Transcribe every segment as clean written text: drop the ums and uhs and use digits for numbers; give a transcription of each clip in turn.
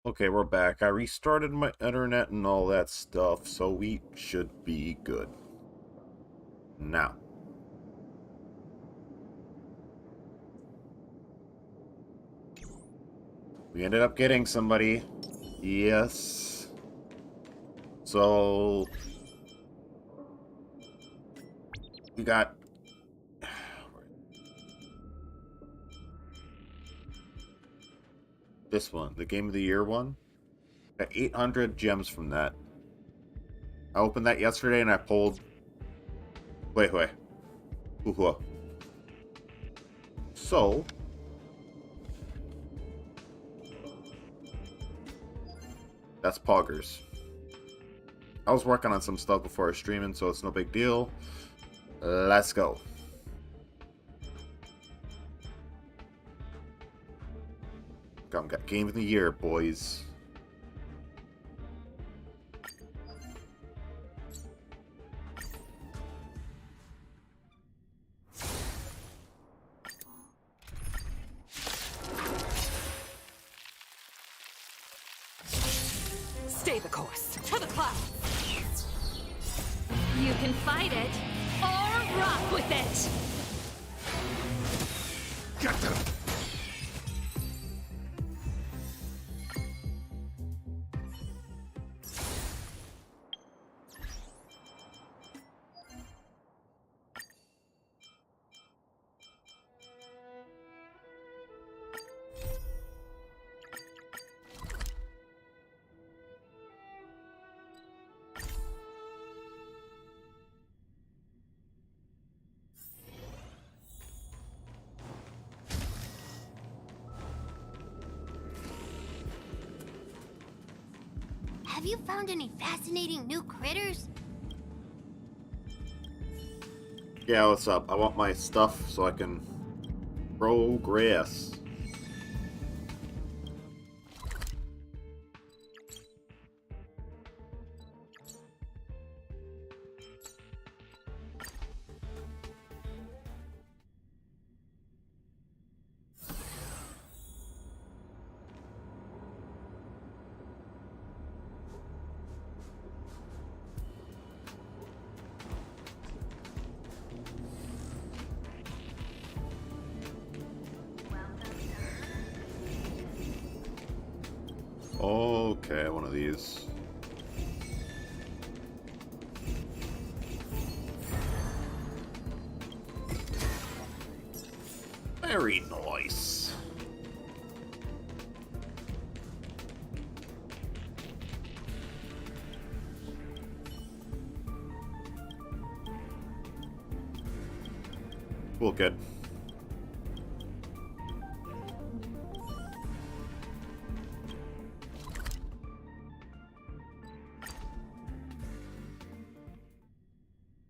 Okay, we're back. I restarted my internet and all that stuff, so we should be good. Now. We ended up getting somebody. Yes. So... We got... This one, the Game of the Year one. Got 800 gems from that. I opened that yesterday and I pulled... Wait. Uhua. So... That's Poggers. I was working on some stuff before I was streaming, so it's no big deal. Let's go. Got Game of the Year, boys. Stay the course. To the clouds. You can fight it, or rock with it! Get them! Have you found any fascinating new critters? Yeah, what's up? I want my stuff so I can progress. Okay, one of these. Very nice. Cool, kid.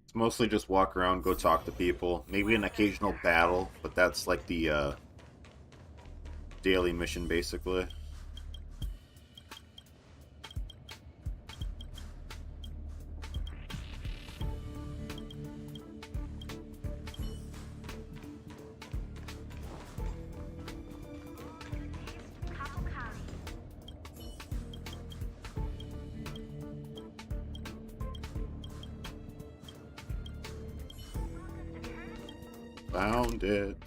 It's mostly just walk around, go talk to people. Maybe an occasional battle, but that's like the daily mission, basically. Found it.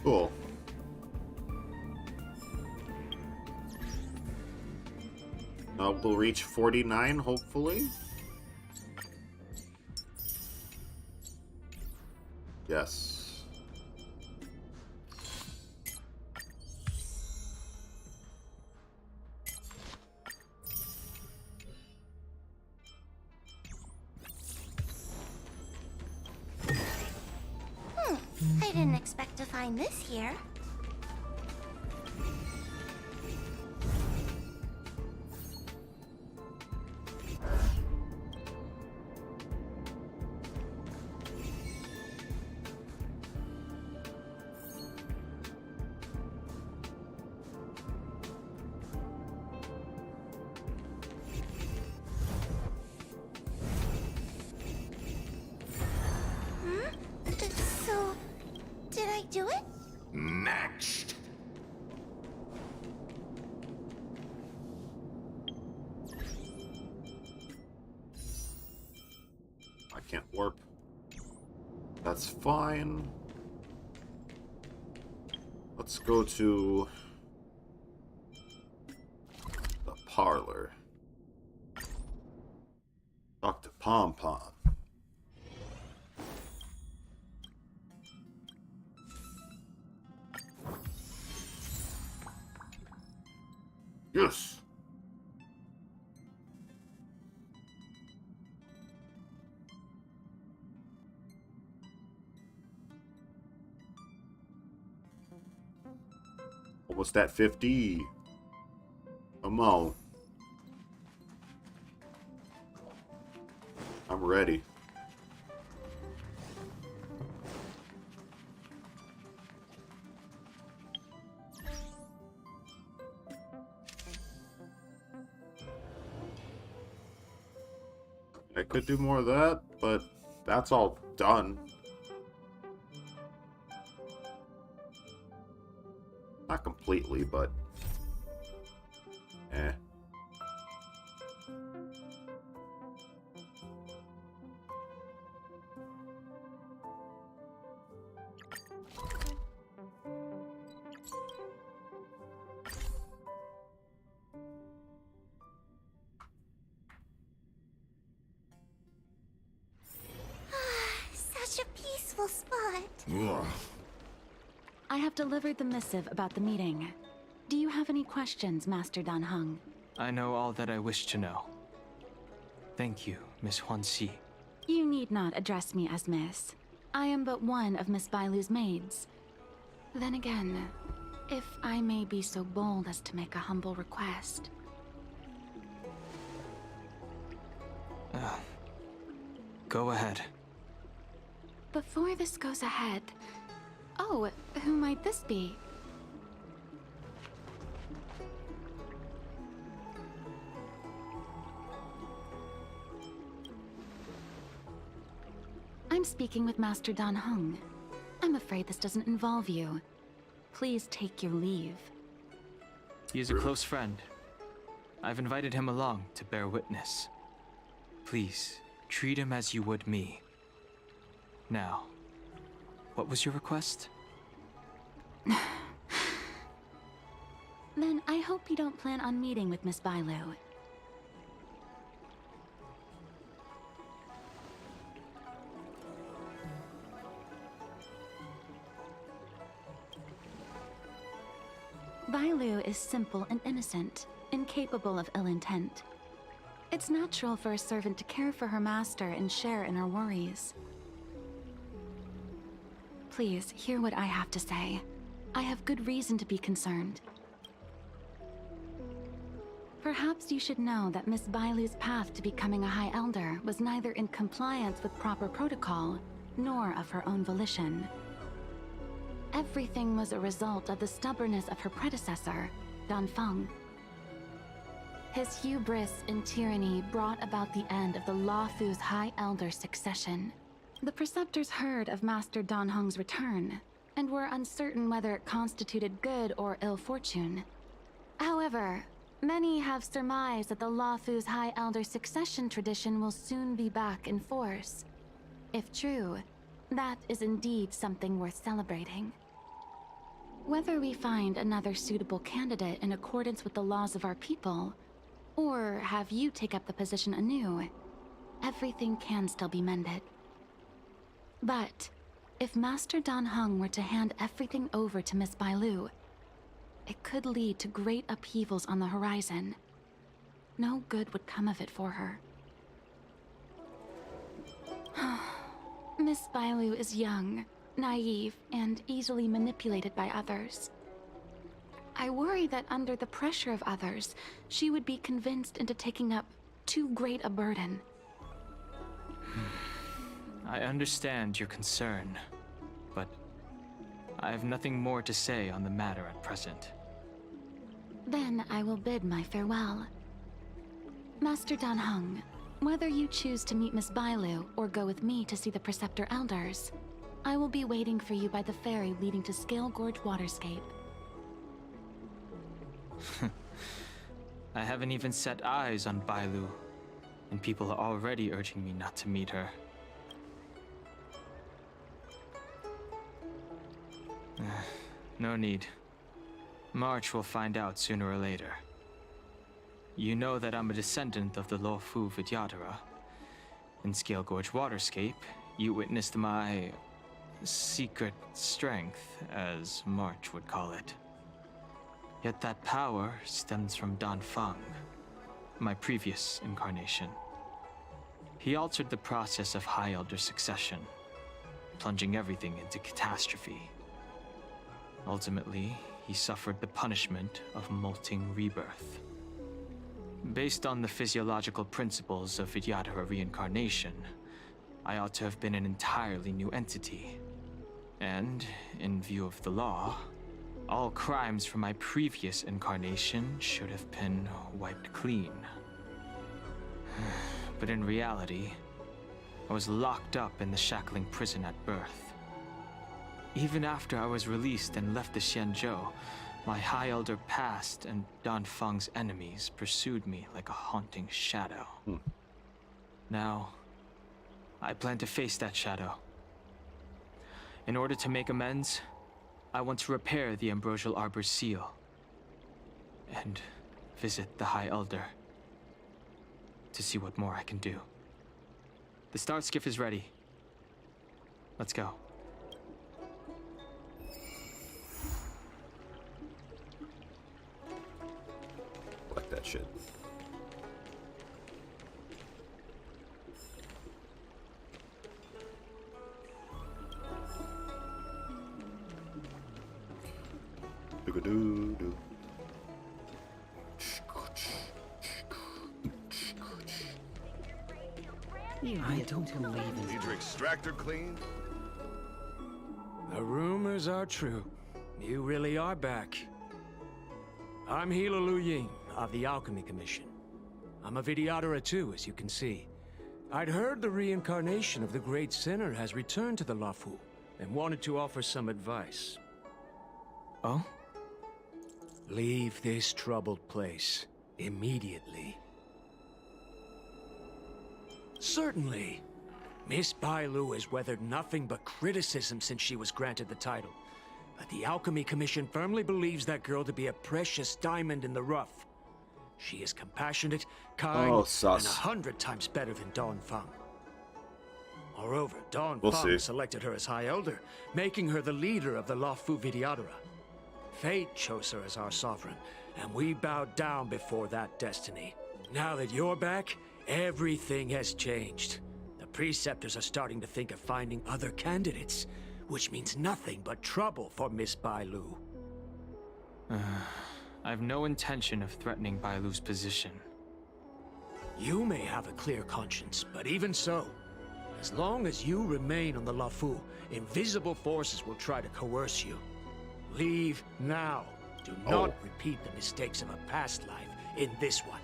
Cool. We'll reach 49, hopefully. Yes. I didn't expect to find this here. So, did I do it? Next. I can't warp. That's fine. Let's go to the parlor. Talk to Pom Pom. Yes. Almost at 50. Come on. I'm ready. I could do more of that, but that's all done. Not completely, but eh. Such a peaceful spot. Ugh. I have delivered the missive about the meeting. Do you have any questions, Master Dan Heng? I know all that I wish to know. Thank you, Miss Huanxi. You need not address me as Miss. I am but one of Miss Bailu's maids. Then again, if I may be so bold as to make a humble request. Go ahead. Before this goes ahead... Oh, who might this be? I'm speaking with Master Dan Heng. I'm afraid this doesn't involve you. Please take your leave. He is a close friend. I've invited him along to bear witness. Please, treat him as you would me. Now, what was your request? Then I hope you don't plan on meeting with Miss Bailu. Bailu is simple and innocent, incapable of ill intent. It's natural for a servant to care for her master and share in her worries. Please, hear what I have to say. I have good reason to be concerned. Perhaps you should know that Miss Bailu's path to becoming a High Elder was neither in compliance with proper protocol, nor of her own volition. Everything was a result of the stubbornness of her predecessor, Dan Feng. His hubris and tyranny brought about the end of the Luofu's High Elder succession. The Preceptors heard of Master Dan Heng's return, and were uncertain whether it constituted good or ill fortune. However, many have surmised that the Luofu's High Elder succession tradition will soon be back in force. If true, that is indeed something worth celebrating. Whether we find another suitable candidate in accordance with the laws of our people, or have you take up the position anew, everything can still be mended. But If Master Dan Heng were to hand everything over to Miss Bailu, it could lead to great upheavals on the horizon. No good would come of it for her. Miss Bailu is young, naive, and easily manipulated by others. I worry that under the pressure of others, she would be convinced into taking up too great a burden. I understand your concern, but I have nothing more to say on the matter at present. Then I will bid my farewell. Master Dan Heng, whether you choose to meet Miss Bailu or go with me to see the Preceptor Elders, I will be waiting for you by the ferry leading to Scale Gorge Waterscape. I haven't even set eyes on Bailu, and people are already urging me not to meet her. No need. March will find out sooner or later. You know that I'm a descendant of the Luofu Vidyadhara. In Scale Gorge Waterscape, you witnessed my secret strength, as March would call it. Yet that power stems from Dan Feng, my previous incarnation. He altered the process of High Elder succession, plunging everything into catastrophe. Ultimately, he suffered the punishment of molting rebirth. Based on the physiological principles of Vidyadhara reincarnation, I ought to have been an entirely new entity. And, in view of the law, all crimes from my previous incarnation should have been wiped clean. But in reality, I was locked up in the shackling prison at birth. Even after I was released and left the Xianzhou, my High Elder past and Dan Feng's enemies pursued me like a haunting shadow. Now, I plan to face that shadow. In order to make amends, I want to repair the Ambrosial Arbor's seal and visit the High Elder to see what more I can do. The star skiff is ready. Let's go. Like that shit. Do-do-do-do. I don't believe in Need your extractor cleaned? The rumors are true. You really are back. I'm Hila Lu Ying of the Alchemy Commission. I'm a Vidyadhara too, as you can see. I'd heard the reincarnation of the Great Sinner has returned to the Luofu and wanted to offer some advice. Oh? Leave this troubled place immediately. Certainly. Miss Bailu has weathered nothing but criticism since she was granted the title. But the Alchemy Commission firmly believes that girl to be a precious diamond in the rough. She is compassionate, kind, Oh, and sus. 100 times better than Dan Feng. Moreover, Dan We'll Feng see. selected her as High Elder, making her the leader of the Luofu Vidyadhara. Fate chose her as our sovereign, and we bowed down before that destiny. Now that you're back, everything has changed. The preceptors are starting to think of finding other candidates, which means nothing but trouble for Miss Bailu. I have no intention of threatening Bailu's position. You may have a clear conscience, but even so, as long as you remain on the Luofu, invisible forces will try to coerce you. Leave now. Do not repeat the mistakes of a past life in this one.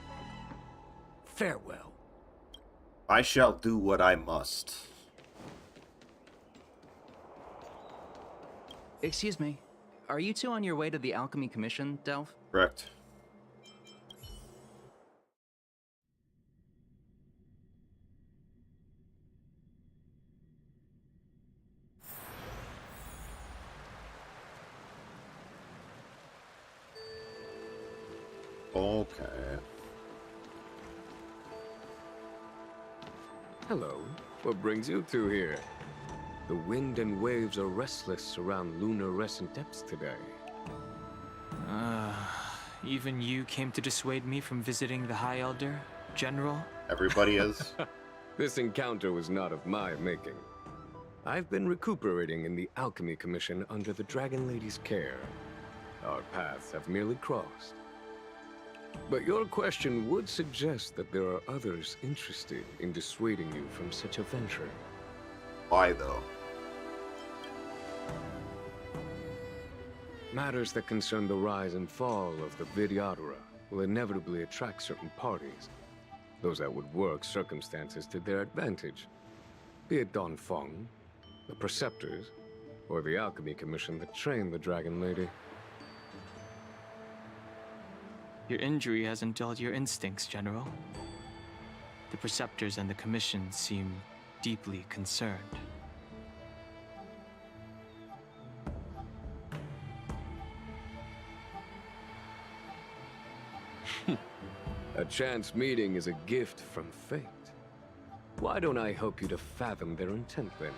Farewell. I shall do what I must. Excuse me. Are you two on your way to the Alchemy Commission, Delph? Correct. Okay. Hello. What brings you two here? The wind and waves are restless around lunar-rescent depths today. Even you came to dissuade me from visiting the High Elder, General? Everybody is. This encounter was not of my making. I've been recuperating in the Alchemy Commission under the Dragon Lady's care. Our paths have merely crossed. But your question would suggest that there are others interested in dissuading you from such a venture. Why, though? Matters that concern the rise and fall of the Vidyadhara will inevitably attract certain parties. Those that would work circumstances to their advantage. Be it Don Feng, the Preceptors, or the Alchemy Commission that trained the Dragon Lady. Your injury hasn't dulled your instincts, General. The Preceptors and the Commission seem deeply concerned. A chance meeting is a gift from fate. Why don't I help you to fathom their intent then?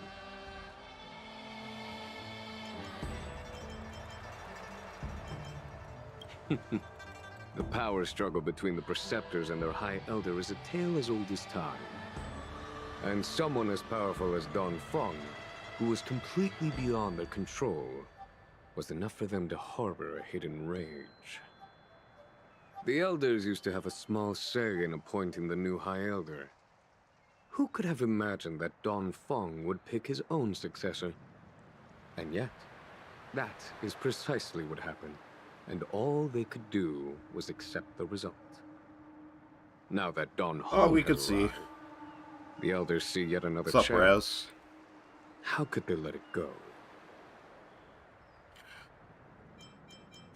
The power struggle between the Preceptors and their High Elder is a tale as old as time. And someone as powerful as Don Feng, who was completely beyond their control, was enough for them to harbor a hidden rage. The Elders used to have a small say in appointing the new High Elder. Who could have imagined that Don Feng would pick his own successor? And yet, that is precisely what happened. And all they could do was accept the result. Now that Don Feng we could has see. arrived, the Elders see yet another What's up, chance. Raz? How could they let it go?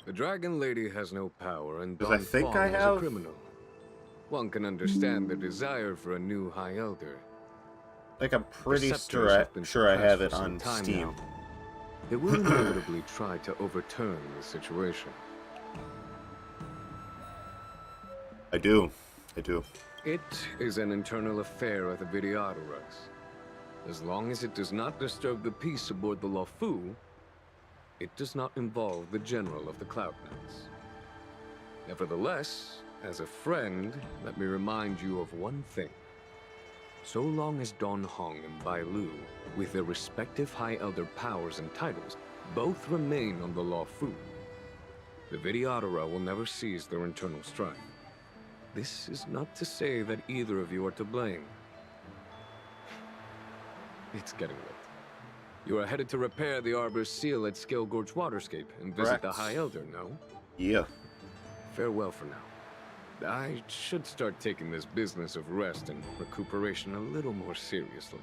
The Dragon Lady has no power, and Because Don I think Feng I is a have- criminal. One can understand the desire for a new High Elder. Like, I'm pretty Preceptors have been sure I have suppressed it for some on time Steam. now. They will inevitably try to overturn the situation. I do. It is an internal affair of the Vidyadharas. As long as it does not disturb the peace aboard the Luofu, it does not involve the General of the Cloudlands. Nevertheless, as a friend, let me remind you of one thing. So long as Don Hong and Bai Lu, with their respective High Elder powers and titles, both remain on the Luofu, the Vidyadhara will never cease their internal strife. This is not to say that either of you are to blame. It's getting late. You are headed to repair the Arbor's seal at Scale Gorge Waterscape and visit the Correct. High Elder, no? Yeah. Farewell for now. I should start taking this business of rest and recuperation a little more seriously.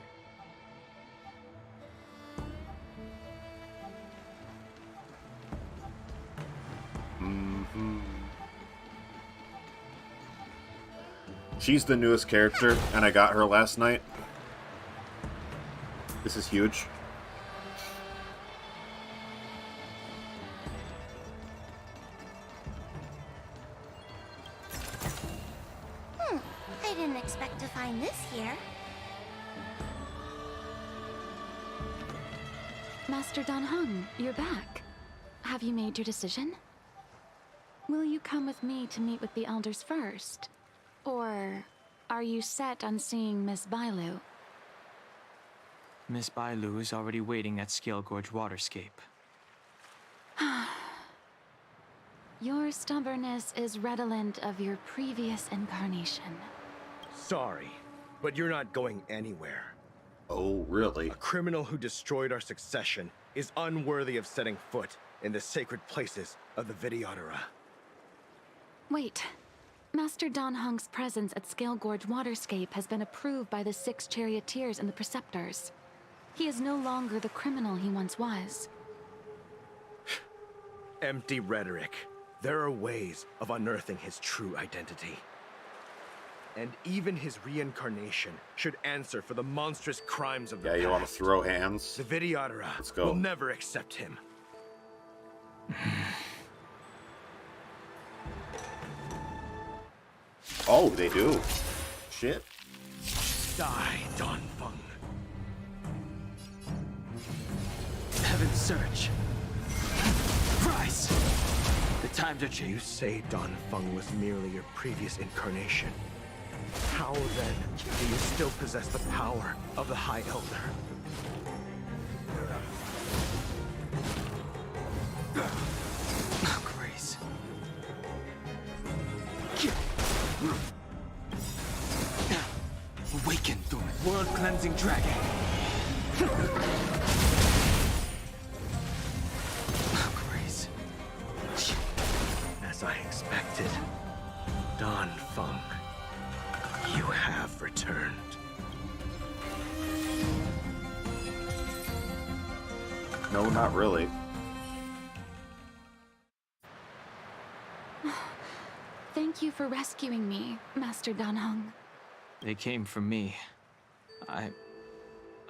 She's the newest character, and I got her last night. This is huge. I didn't expect to find this here. Master Dan Heng, you're back. Have you made your decision? Will you come with me to meet with the elders first? Or are you set on seeing Miss Bailu? Miss Bailu is already waiting at Scale Gorge Waterscape. Your stubbornness is redolent of your previous incarnation. Sorry, but you're not going anywhere. Oh, really? A criminal who destroyed our succession is unworthy of setting foot in the sacred places of the Vidyadhara. Wait. Master Dan Heng's presence at Scale Gorge Waterscape has been approved by the 6 charioteers and the Preceptors. He is no longer the criminal he once was. Empty rhetoric. There are ways of unearthing his true identity. And even his reincarnation should answer for the monstrous crimes of the Yeah, you want to past. throw hands? The Vidyadhara Let's go. will never accept him. Oh, they do. Shit. Die, Don Feng. Heaven surge. Rise! The times are You changing. say Don Feng was merely your previous incarnation. How then do you still possess the power of the High Elder? Oh, Grace. Awaken, Thorn. World-cleansing dragon. Oh, Grace. As I expected, Don Feng, you have returned. No, not really. Thank you for rescuing me, Master Danheng. They came for me.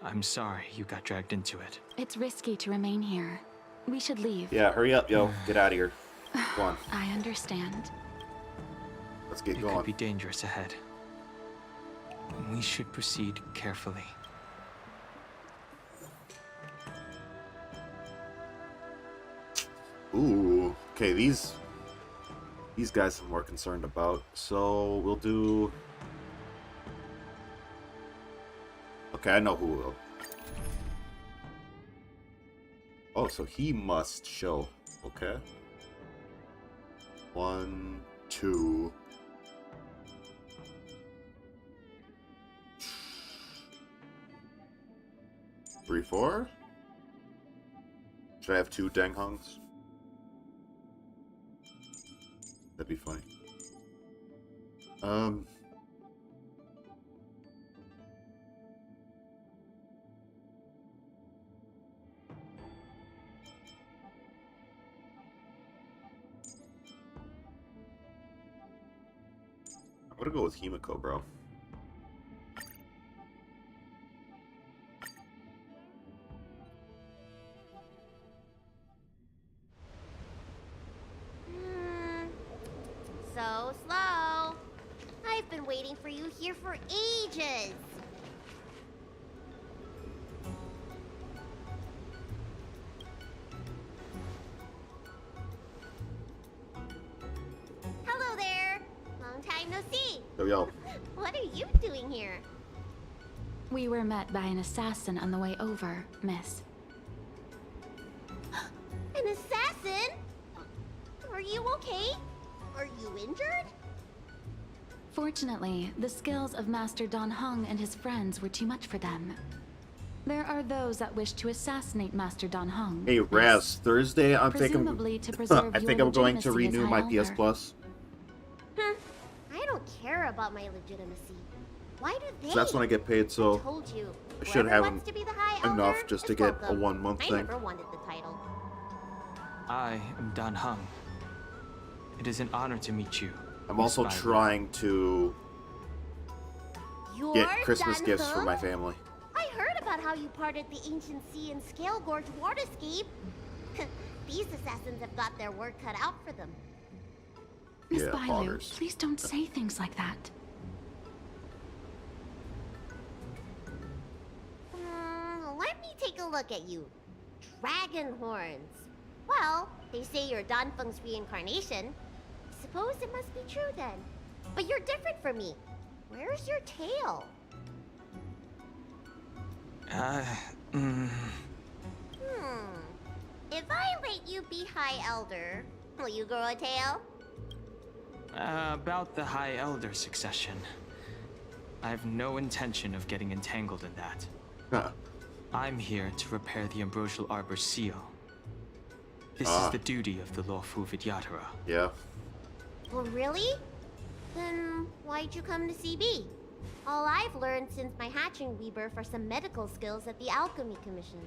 I'm sorry you got dragged into it. It's risky to remain here. We should leave. Yeah, hurry up, yo. Get out of here. Go on. I understand. Let's get It going. could be dangerous ahead. We should proceed carefully. Ooh. Okay, these guys I'm more concerned about. So we'll do. Okay, I know who will. Oh, so he must show. Okay. 1, 2. Three, 4? Should I have 2 Denghongs? That'd be funny. I'm gonna go with Himiko, bro. So slow. I've been waiting for you here for ages. Hello there. Long time no see. Yo, yo. What are you doing here? We were met by an assassin on the way over, miss. An assassin? Are you okay? Are you injured? Fortunately, the skills of Master Danheng and his friends were too much for them. There are those that wish to assassinate Master Danheng. Hey, Raz, Thursday, I'm thinking. Presumably to preserve I think your I'm going to legitimacy as renew High my PS Elder. Plus. I don't care about my legitimacy. Why do they? So that's when I get paid, so told you. I should Whoever have wants to be the High enough Elder just to is get a welcome. 1 month I thing. never wanted the title. I am Dan Heng. It is an honor to meet you. I'm also Miss Bailu. trying to You're get Christmas Dan gifts for Heng? my family. I heard about how you parted the ancient sea and Scale Gorge waterscape. These assassins have got their work cut out for them. Miss Yeah, Bailu, poggers. please don't say things like that. Let me take a look at you. Dragon horns. Well, they say you're Dan Feng's reincarnation. Suppose it must be true then. But you're different from me. Where's your tail? If I let you be High Elder, will you grow a tail? About the High Elder succession. I have no intention of getting entangled in that. Huh. I'm here to repair the Ambrosial Arbor's seal. This is the duty of the Lawfu Vidyadhara. Yeah. Well, really? Then why'd you come to CB? All I've learned since my hatching rebirth are some medical skills at the Alchemy Commission.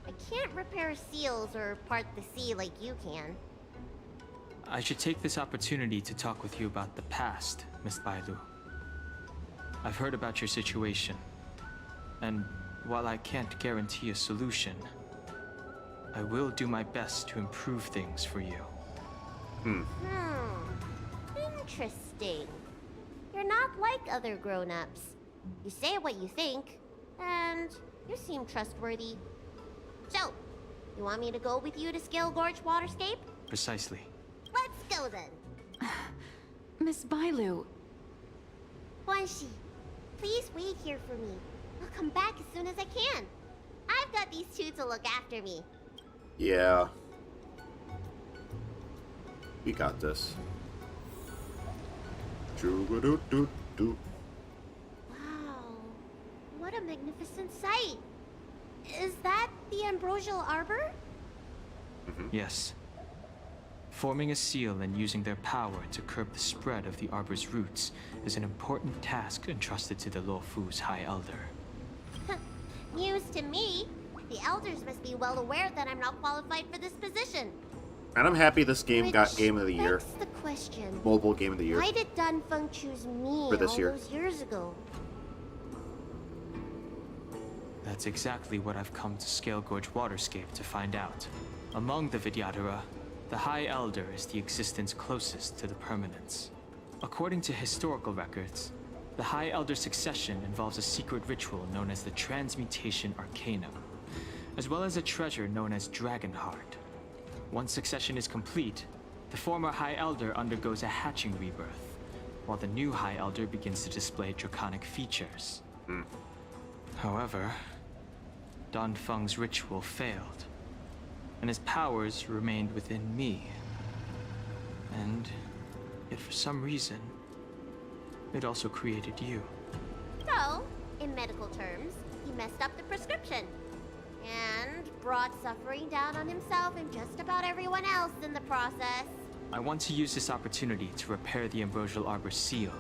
I can't repair seals or part the sea like you can. I should take this opportunity to talk with you about the past, Miss Bailu. I've heard about your situation, and while I can't guarantee a solution, I will do my best to improve things for you. Interesting. You're not like other grown-ups. You say what you think, and you seem trustworthy. So, You want me to go with you to Scale Gorge Waterscape? Precisely. Let's go then. Miss Bailu, Guanxi, please wait here for me. I'll come back as soon as I can. I've got these two to look after me. Yeah. We got this. Choo-a-doo-doo-doo. Wow, what a magnificent sight. Is that the Ambrosial Arbor? Yes. Forming a seal and using their power to curb the spread of the Arbor's roots is an important task entrusted to the Luofu's High Elder. News to me. The Elders must be well aware that I'm not qualified for this position. And I'm happy this game got Game of the Year. That's the question. Mobile Game of the Year. Why did Danfeng choose me For this all year. those years ago? That's exactly what I've come to Scale Gorge Waterscape to find out. Among the Vidyadhara, the High Elder is the existence closest to the permanence. According to historical records, the High Elder succession involves a secret ritual known as the Transmutation Arcanum, as well as a treasure known as Dragonheart. Once succession is complete, the former High Elder undergoes a hatching rebirth, while the new High Elder begins to display draconic features. However, Danfeng's ritual failed, and his powers remained within me. And yet for some reason, it also created you. So, in medical terms, he messed up the prescription. And brought suffering down on himself and just about everyone else in the process. I want to use this opportunity to repair the Ambrosial Arbor seal,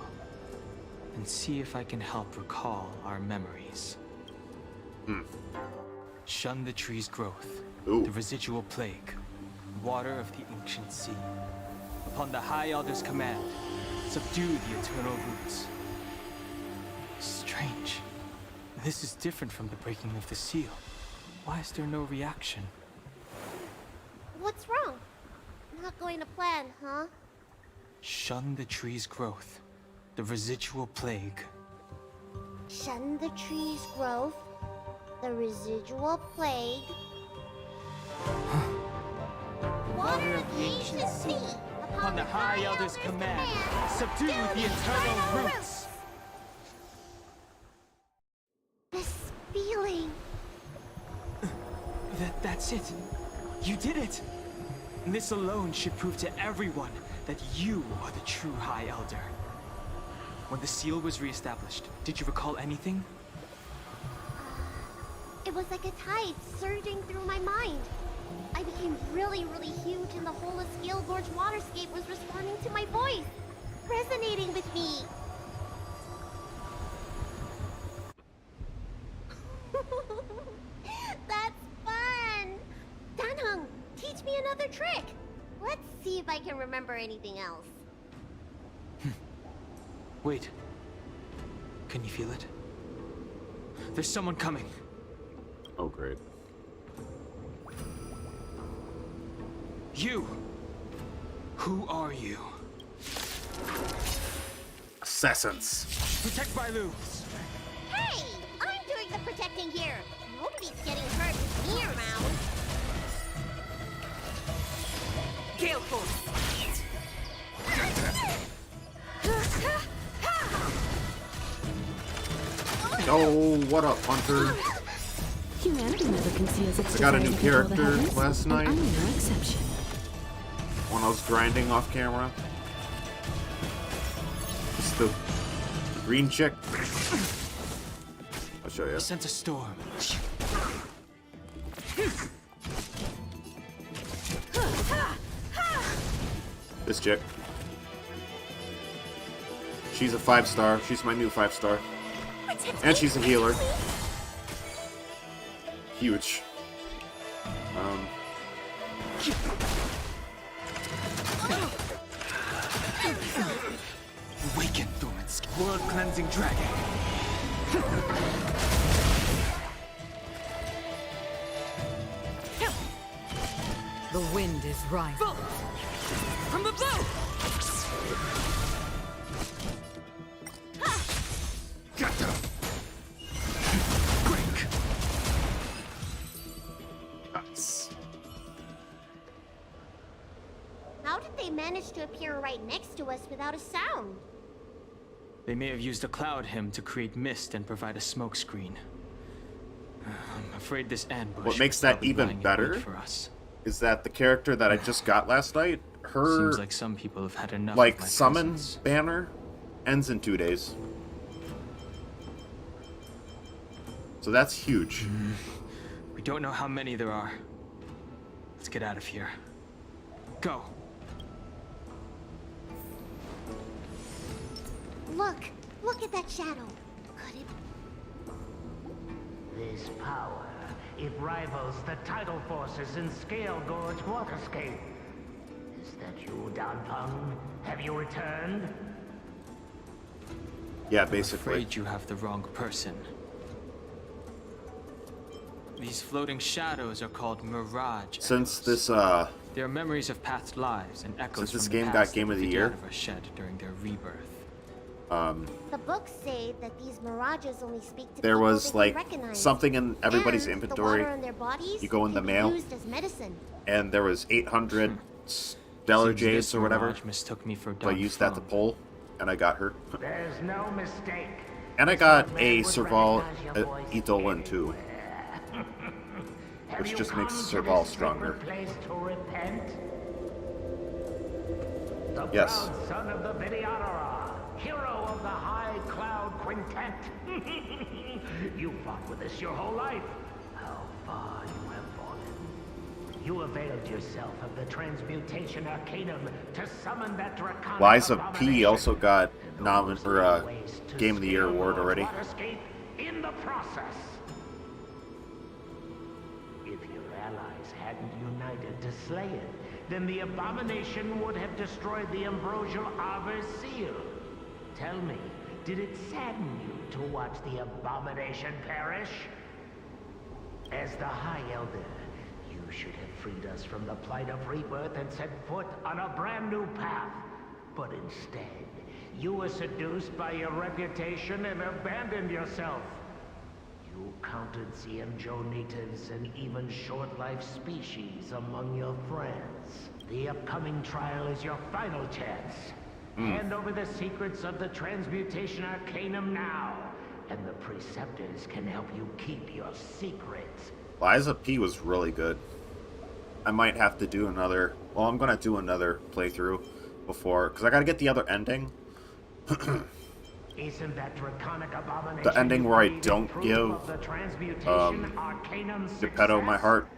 and see if I can help recall our memories. Shun the tree's growth, the residual plague, water of the ancient sea. Upon the High Elder's command, subdue the eternal roots. Strange. This is different from the breaking of the seal. Why is there no reaction? What's wrong? Not going to plan, huh? Shun the tree's growth, the residual plague. Shun the tree's growth, the residual plague. Water of the ancient sea. Upon the High Elder's command, subdue the eternal roots. This feeling. That's it. You did it. This alone should prove to everyone that you are the true High Elder. When the seal was reestablished, did you recall anything? It was like a tide surging through my mind. I became really, really huge, and the whole of Scale Gorge Waterscape was responding to my voice, resonating with me. That's fun! Danheng, teach me another trick. Let's see if I can remember anything else. Wait. Can you feel it? There's someone coming. Oh, great. You! Who are you? Assassins. Protect Bailu! Hey! I'm doing the protecting here. Nobody's getting hurt with me around. Gale Force! Oh, what up, Hunter? humanity never conceals its I got a new desire to control the character heavens, last and night. I'm no exception. When I was grinding off camera. It's the green chick. I'll show you. I sent a storm. This chick. She's a 5-star. She's my new 5-star. And she's a healer. Huge. Awaken, dormant world-cleansing dragon. The wind is rising. From the bow! Break. Nice. they managed to appear right next to us without a sound? They may have used a cloud hymn to create mist and provide a smokescreen. I'm afraid this ambush. What makes was that probably even lying in better wait for us. is that the character that I just got last night, her Seems like some people have had enough. like of my summon presence. banner ends in 2 days. So that's huge. We don't know how many there are. Let's get out of here. Go. Look at that shadow. Could it? This power, it rivals the tidal forces in Scale Gorge Waterscape. Is that you, Danfeng? Have you returned? Yeah, I'm basically. afraid you have the wrong person. These floating shadows are called mirage. Since echoes. this They are memories of past lives and echoes Since this from the game got past Game that of the Year. Vidyadhara shed during their rebirth. The books say that these mirages only speak to there people was they like can recognize. something in everybody's And inventory. The water in their bodies You go in the can be mail. used as medicine. And there was 800 stellar Seems jades this or whatever. mirage mistook me for So I used that to Danfeng. pull, and I got her. There's no mistake. And I got This a man would Serval recognize your voice Eidolon too, Have which you just come makes to Serval this stronger. sacred place to repent? The Yes. proud son of the Vidyadhara, hero of the High Cloud Quintet. You fought with us your whole life. How far you have fallen. You availed yourself of the transmutation arcanum to summon that draconic Liza P abomination. also got And ways to Game of the Year scale award Lord's already. Waterscape in the process. If your allies hadn't united to slay it, then the abomination would have destroyed the ambrosial Arbor's seal. Tell me, did it sadden you to watch the abomination perish? As the High Elder, you should have freed us from the plight of rebirth and set foot on a brand new path. But instead, you were seduced by your reputation and abandoned yourself. You counted Xianzhou natives and even short-life species among your friends. The upcoming trial is your final chance. Hand over the secrets of the transmutation arcanum now, and the preceptors can help you keep your secrets. Liza P was really good. I might have to do another. Well, I'm gonna do another playthrough before, because I gotta get the other ending. Isn't that draconic abomination The ending you where I believe don't in proof give, of the transmutation arcanum Geppetto my success? heart,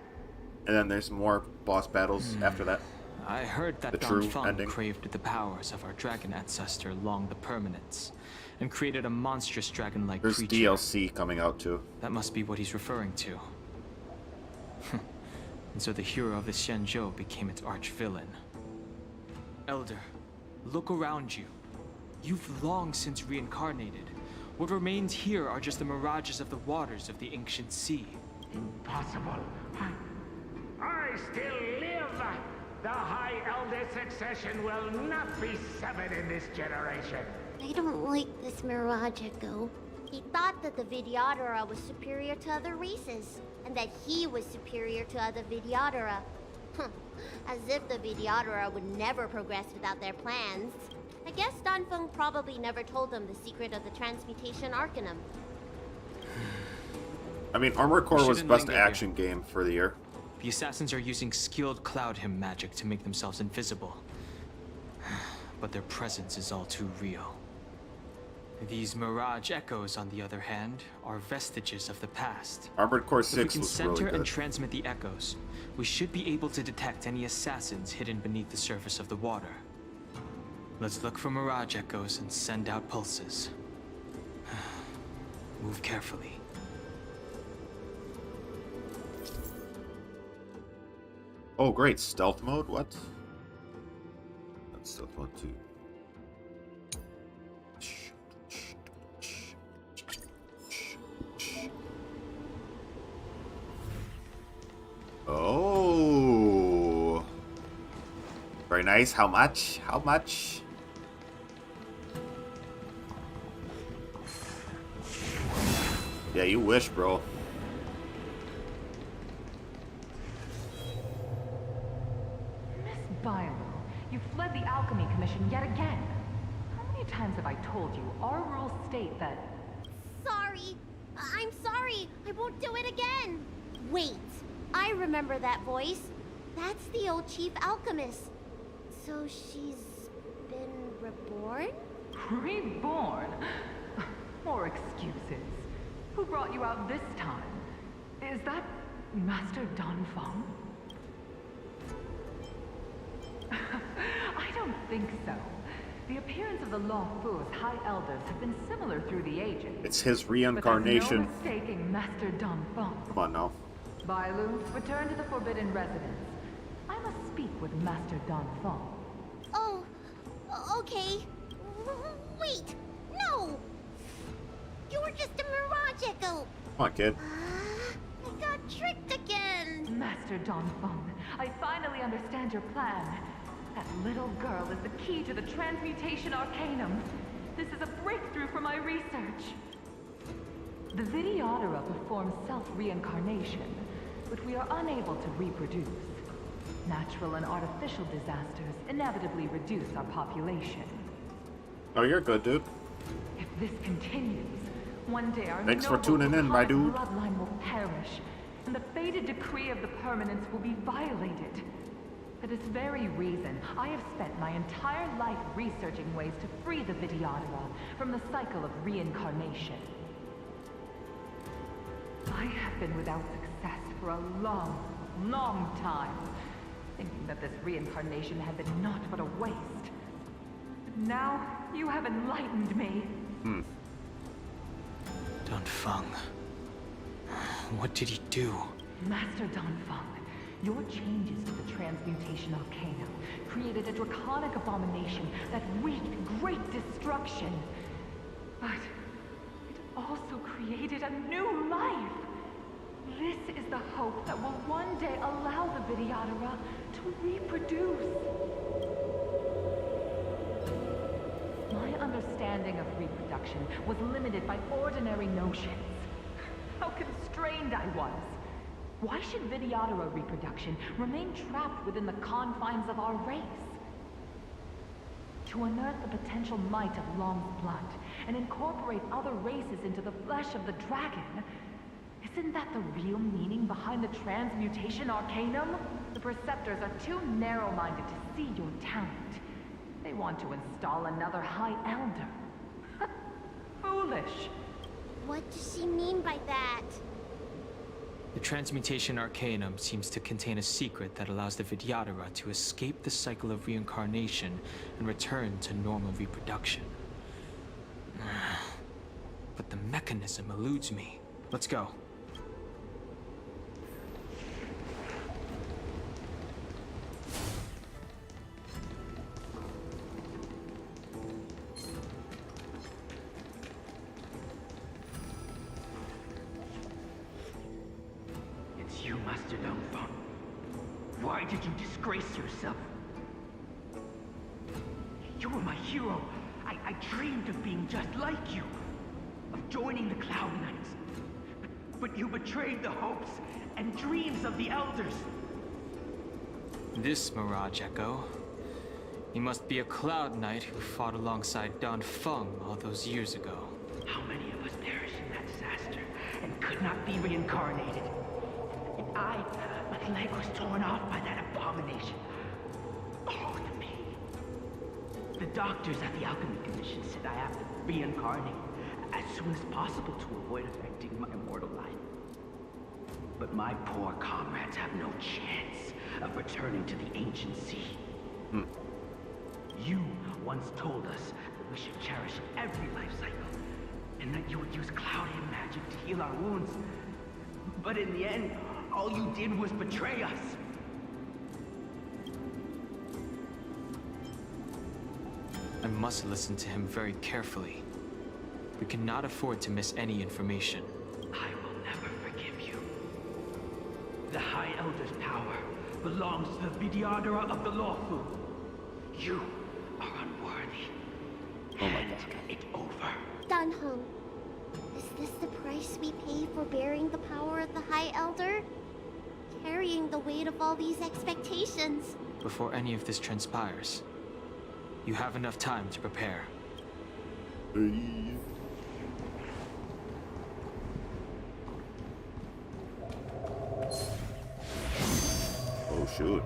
and then there's more boss battles after that. I heard that The true Danfeng ending. craved the powers of our dragon ancestor Long the Permanence, and created a monstrous dragon-like There's creature. DLC coming out too. That must be what he's referring to. And so the hero of the Xianzhou became its arch-villain. Elder, look around you. You've long since reincarnated. What remains here are just the mirages of the waters of the ancient sea. Impossible. I still live. The High Elder succession will not be severed in this generation. I don't like this Mirage Echo. He thought that the Vidyadhara was superior to other races, and that he was superior to other Vidyadhara. As if the Vidyadhara would never progress without their plans. I guess Danfeng probably never told them the secret of the transmutation arcanum. I mean, Armored Core was shouldn't best linger here. action game for the year. The assassins are using skilled cloud hymn magic to make themselves invisible. But their presence is all too real. These mirage echoes, on the other hand, are vestiges of the past. Armored Core If we 6 can was center really and good. transmit the echoes, we should be able to detect any assassins hidden beneath the surface of the water. Let's look for mirage echoes and send out pulses. Move carefully. Oh, great. Stealth mode? What? That's stealth mode too. Oh. Very nice. How much? How much? Yeah, you wish, bro. Miss Byro, you fled the Alchemy Commission yet again. How many times have I told you our rules state that... Sorry. I'm sorry. I won't do it again. Wait. I remember that voice. That's the old chief alchemist. So she's been reborn? Reborn? More excuses. Who brought you out this time? Is that Master Don Feng? I don't think so. The appearance of the Lawfu's High Elders have been similar through the ages. It's his reincarnation. But there's no mistaking Master Don Feng. Come on now. Bailu, return to the Forbidden Residence. I must speak with Master Don Feng. Oh, okay. Wait, no! You're just a mirage echo. Come on, kid. I got tricked again. Master Don Feng, I finally understand your plan. That little girl is the key to the Transmutation Arcanum. This is a breakthrough for my research. The Videodora performs self-reincarnation, but we are unable to reproduce. Natural and artificial disasters inevitably reduce our population. Oh, you're good, dude. If this continues, one day our Thanks for tuning in, my dude. bloodline will perish, and the fated decree of the permanence will be violated. For this very reason, I have spent my entire life researching ways to free the Videodora from the cycle of reincarnation. I have been without success for a long, long time, thinking that this reincarnation had been naught but a waste. But now, you have enlightened me. Don Feng. What did he do? Master Don Feng, your changes to the Transmutation Arcanum created a draconic abomination that wreaked great destruction. But it also created a new life. This is the hope that will one day allow the Videodora to reproduce. My understanding of reproduction was limited by ordinary notions. How constrained I was. Why should Videodora reproduction remain trapped within the confines of our race? To unearth the potential might of Long's blood and incorporate other races into the flesh of the dragon, isn't that the real meaning behind the Transmutation Arcanum? The Preceptors are too narrow-minded to see your talent. They want to install another High Elder. Foolish. What does she mean by that? The Transmutation Arcanum seems to contain a secret that allows the Videodora to escape the cycle of reincarnation and return to normal reproduction. But the mechanism eludes me. Let's go. You, Master Don Feng. Why did you disgrace yourself? You were my hero. I dreamed of being just like you. Of joining the Cloud Knights. But you betrayed the hopes and dreams of the Elders. This Mirage Echo. He must be a Cloud Knight who fought alongside Don Feng all those years ago. How many of us perished in that disaster and could not be reincarnated? My leg was torn off by that abomination. Oh, the pain. The doctors at the Alchemy Commission said I have to reincarnate as soon as possible to avoid affecting my immortal life. But my poor comrades have no chance of returning to the ancient sea. You once told us that we should cherish every life cycle, and that you would use cloudy magic to heal our wounds. But in the end, all you did was betray us. I must listen to him very carefully. We cannot afford to miss any information. I will never forgive you. The High Elder's power belongs to the Videodora of the Lawfu. You are unworthy. Oh my God. It's over. Don Hong, is this the price we pay for bearing the power of the High Elder? Carrying the weight of all these expectations. Before any of this transpires, You have enough time to prepare. Oh, shoot.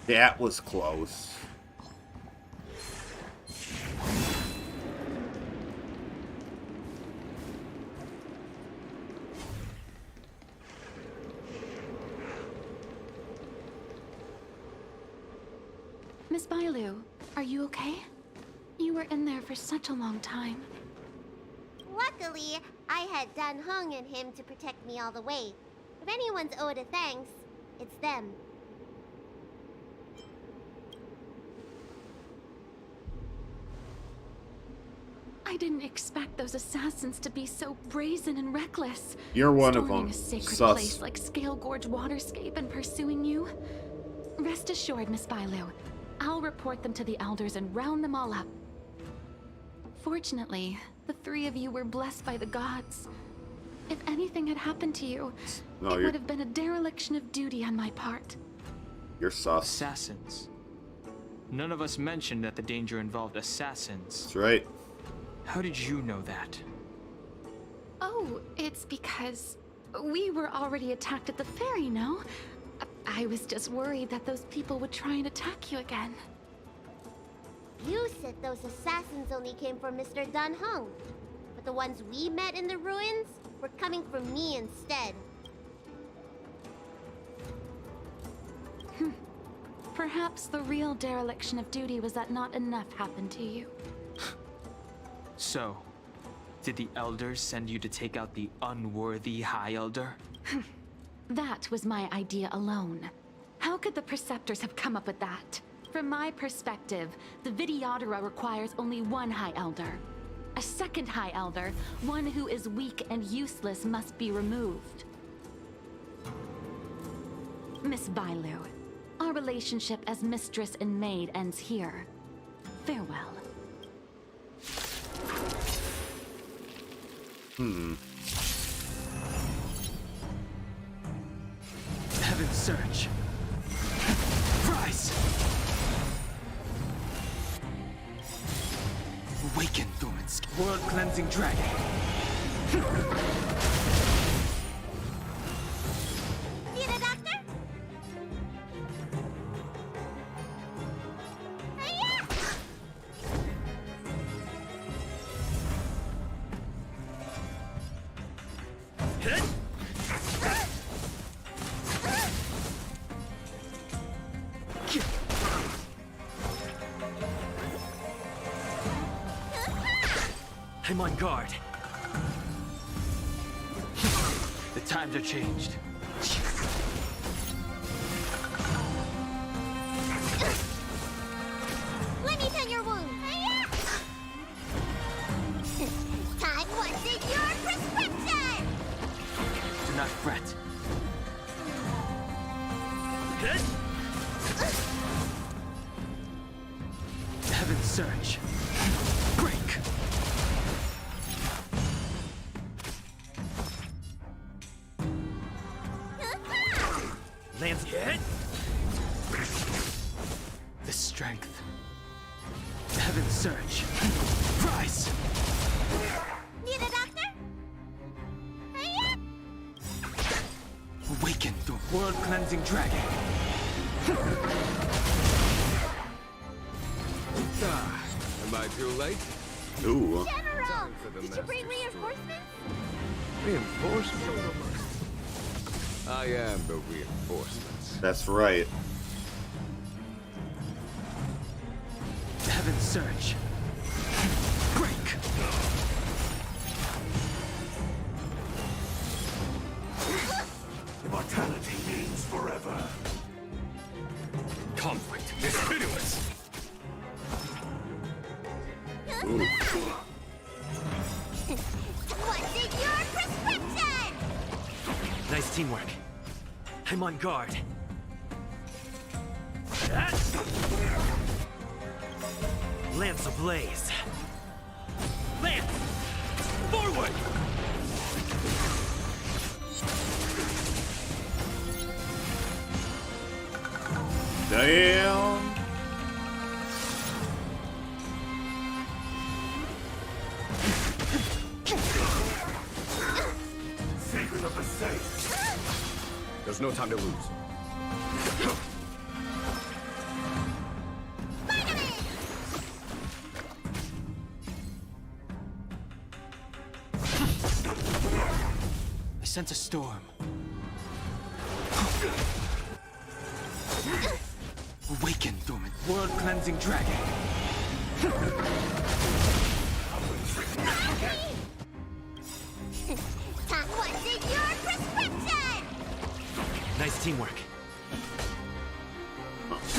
That was close. Miss Bailu, are you okay? You were in there for such a long time. Luckily, I had Dan Heng and him to protect me all the way. If anyone's owed a thanks, it's them. I didn't expect those assassins to be so brazen and reckless. You're one of Storming them. a sacred Sus. place like Scale Gorge Waterscape and pursuing you. Rest assured, Miss Bailu, I'll report them to the elders and round them all up. Fortunately, the three of you were blessed by the gods. If anything had happened to you, it would have been a dereliction of duty on my part. You're sus. Assassins. None of us mentioned that the danger involved assassins. That's right. How did you know that? Oh, it's because we were already attacked at the ferry, no? I was just worried that those people would try and attack you again. You said those assassins only came from Mr. Dan Heng, but the ones we met in the ruins were coming from me instead. Perhaps the real dereliction of duty was that not enough happened to you. So, did the elders send you to take out the unworthy High Elder? That was my idea alone. How could the Preceptors have come up with that? From my perspective, the Vidyadhara requires only one High Elder. A second High Elder, one who is weak and useless, must be removed. Miss Bailu, our relationship as mistress and maid ends here. Farewell. Heaven's Surge. Rise! Awaken, Thornsk. World-cleansing dragon. Need a doctor? Hiya! I'm on guard. The times are changed. Let me tend your wound. Hiya! Time wasn't your prescription! Do not fret. Heaven's Surge. Break! Lance hit. The strength. Heaven's Surge. Rise! Need a doctor? Hiya! Awaken the world-cleansing dragon. Am I too late? Ooh. General! for the Did you bring Master's reinforcements? Reinforcements? I am the reinforcements. That's right. Heaven's Surge. Break! Immortality means forever. Conflict is pitiless. Ooh. What's in your prescription? Nice teamwork. I'm on guard. Lance ablaze. Lance! Forward! Damn. Secret of the safe. There's no time to lose. I sense a storm. Awaken, dormant, world-cleansing dragon. What's in your prescription? Nice teamwork.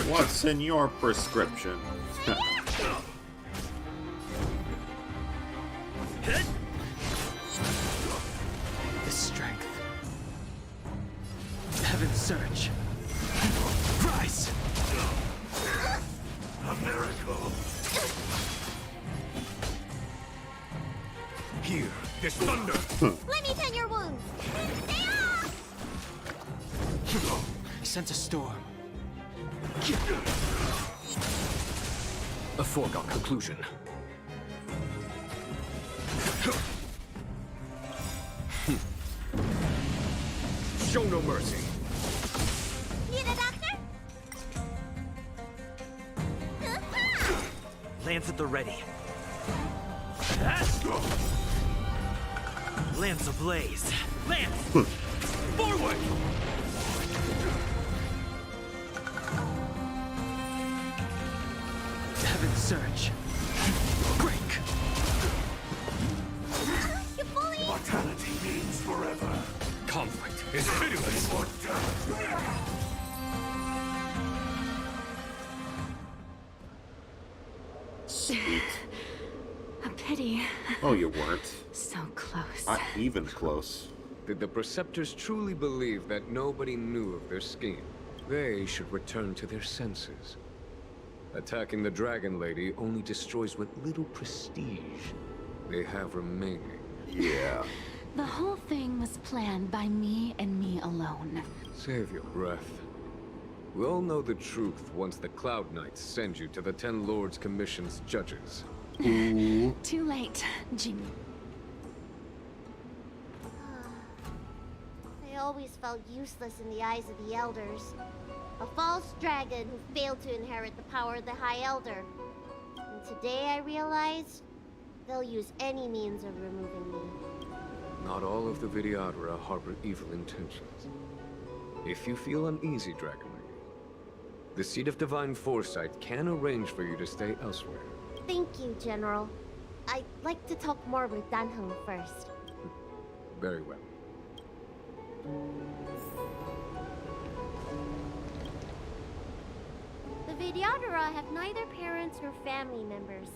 What's in your prescription? This strength. Heaven's surge. Rise! A miracle. Here, this thunder. Let me tend your wounds. Stay off! I sense a storm. A foregone conclusion. Show no mercy. Need a doctor? Lance at the ready. Lance ablaze. Lance! Forward! Heaven's surge. Break! You fully... Mortality means forever. Conflict is pitiless. Immortality. Sweet. A pity. Oh, you weren't. So close. Not even close. Did the Preceptors truly believe that nobody knew of their scheme? They should return to their senses. Attacking the Dragon Lady only destroys what little prestige they have remaining. Yeah. The whole thing was planned by me and me alone. Save your breath. We'll know the truth once the Cloud Knights send you to the Ten Lords Commission's judges. Too late, Jimmy. I always felt useless in the eyes of the Elders. A false dragon who failed to inherit the power of the High Elder. And today I realized they'll use any means of removing me. Not all of the Vidyadhara harbor evil intentions. If you feel uneasy, Dragon Lady, the Seat of Divine Foresight can arrange for you to stay elsewhere. Thank you, General. I'd like to talk more with Danheng first. Very well. The Vidyadhara have neither parents nor family members.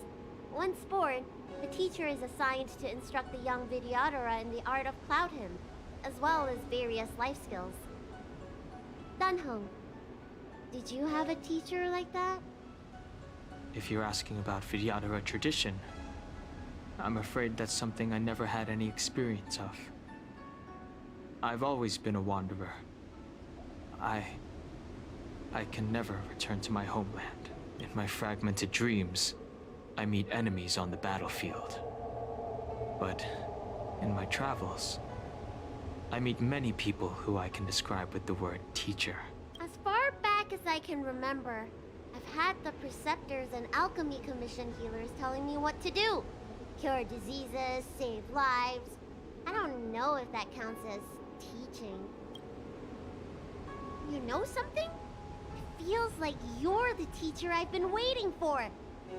Once born, the teacher is assigned to instruct the young Vidyadhara in the art of Cloud Hymn, as well as various life skills. Danheng, did you have a teacher like that? If you're asking about Vidyadhara tradition, I'm afraid that's something I never had any experience of. I've always been a wanderer. I can never return to my homeland. In my fragmented dreams, I meet enemies on the battlefield. But in my travels, I meet many people who I can describe with the word teacher. As far back as I can remember, I've had the Preceptors and Alchemy Commission healers telling me what to do. Cure diseases, save lives. I don't know if that counts as teaching. You know something? It feels like you're the teacher I've been waiting for.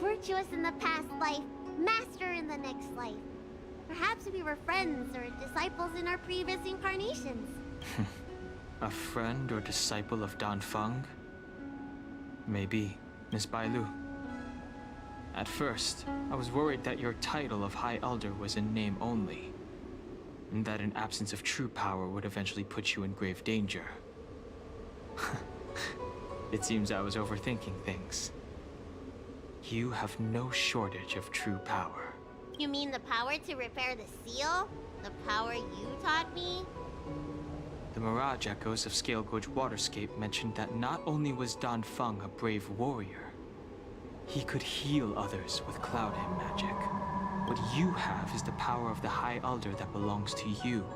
Virtuous in the past life, master in the next life. Perhaps we were friends or disciples in our previous incarnations. A friend or disciple of Danfeng? Maybe, Miss Bailu. At first, I was worried that your title of High Elder was in name only, and that an absence of true power would eventually put you in grave danger. It seems I was overthinking things. You have no shortage of true power. You mean the power to repair the seal? The power you taught me? The mirage echoes of Scale Gorge Waterscape mentioned that not only was Dan Feng a brave warrior, he could heal others with Cloud Hymn magic. What you have is the power of the High Elder that belongs to you.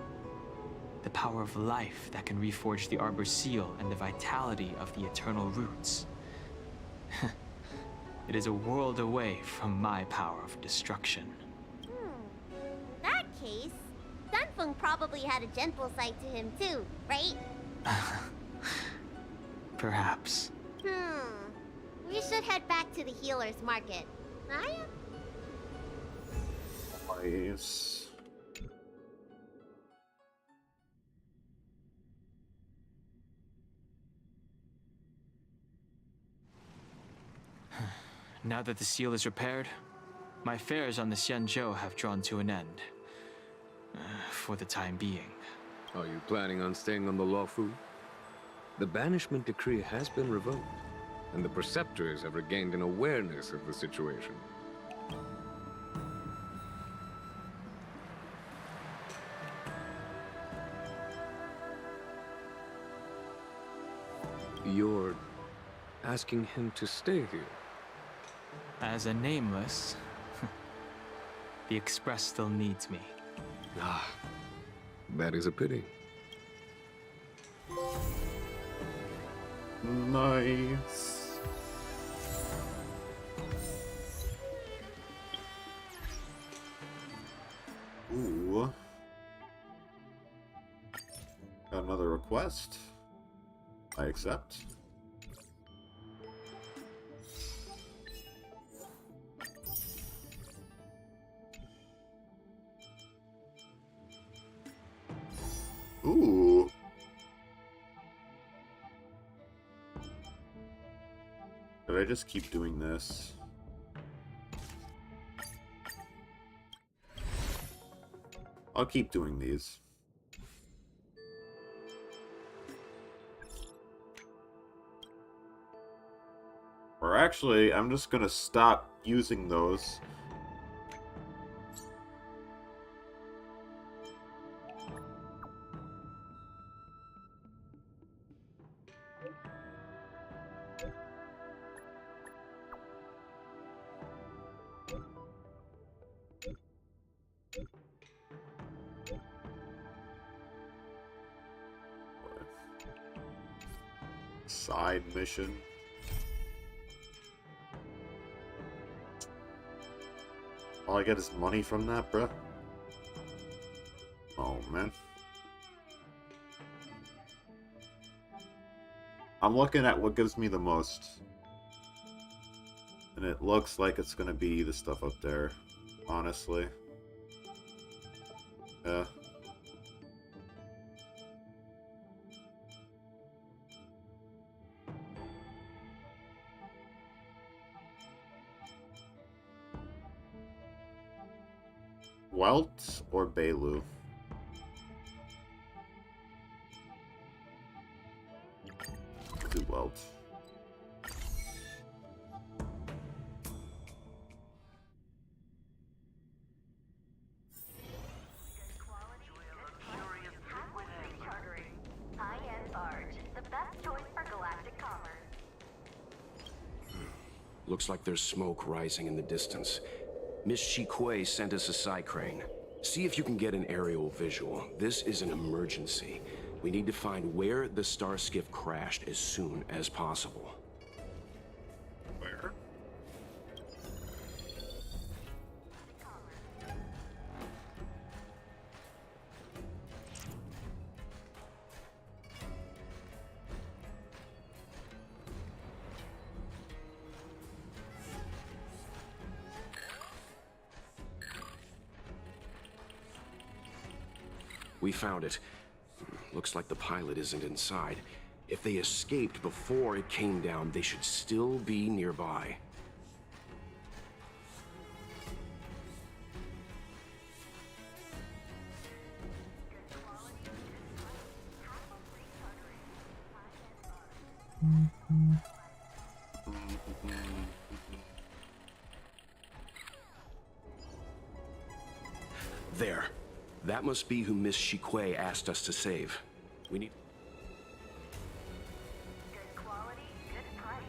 The power of life that can reforge the Arbor Seal and the vitality of the Eternal Roots. It is a world away from my power of destruction. In that case, Dunfeng probably had a gentle side to him too, right? Perhaps. We should head back to the healer's market. Naya? Nice. Now that the seal is repaired, my affairs on the Xianzhou have drawn to an end. For the time being. Are you planning on staying on the Luofu? The banishment decree has been revoked, and the Preceptors have regained an awareness of the situation. You're asking him to stay here? As a nameless, the Express still needs me. Ah, that is a pity. Nice. Ooh. Got another request. I accept. Ooh. Did I just keep doing this? I'll keep doing these. Or actually, I'm just gonna stop using those. Side mission. All I get is money from that, bruh. Oh, man. I'm looking at what gives me the most. And it looks like it's gonna be the stuff up there, honestly. Yeah. Welt or Bailu? Do Welt. Looks like there's smoke rising in the distance. Miss Shikui sent us a side crane. See if you can get an aerial visual. This is an emergency. We need to find where the star skiff crashed as soon as possible. Where? We found it. Looks like the pilot isn't inside. If they escaped before it came down, they should still be nearby. There. That must be who Miss Shikui asked us to save. We need... Good quality, good price.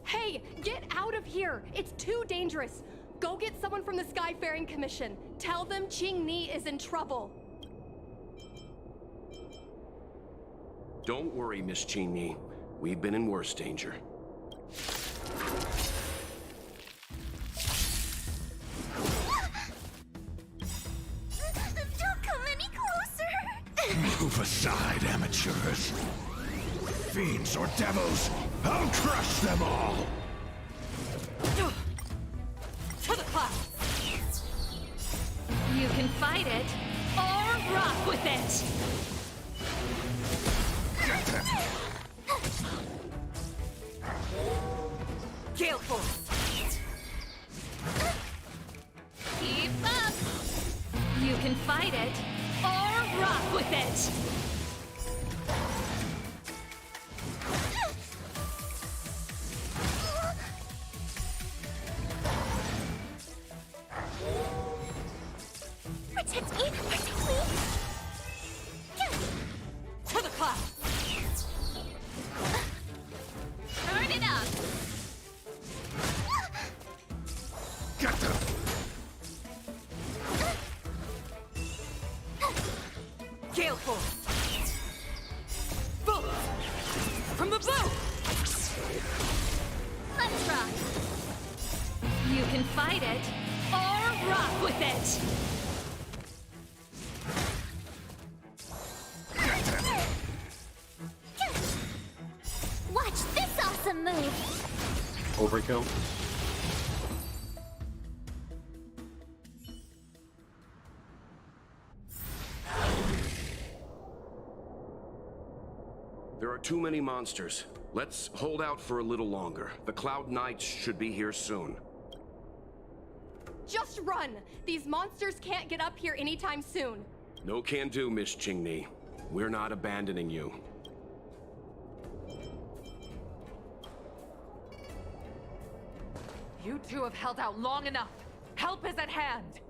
Hey, get out of here! It's too dangerous! Go get someone from the Skyfaring Commission. Tell them Qing Ni is in trouble. Don't worry, Miss Qing. We've been in worse danger. Don't come any closer! Move aside, amateurs. Fiends or devils, I'll crush them all! To the clouds! You can fight it, or rock with it! Gale Force! Keep up! You can fight it, or rock with it! Protect me! Protect me! To the clouds! Turn it up! Get them! Gale Force! Bolt! From the bow! Let's rock! You can fight it, or rock with it! Watch this awesome move! Overkill. There are too many monsters. Let's hold out for a little longer. The Cloud Knights should be here soon. Just run! These monsters can't get up here anytime soon. No can do, Miss Qing. We're not abandoning you. You two have held out long enough. Help is at hand.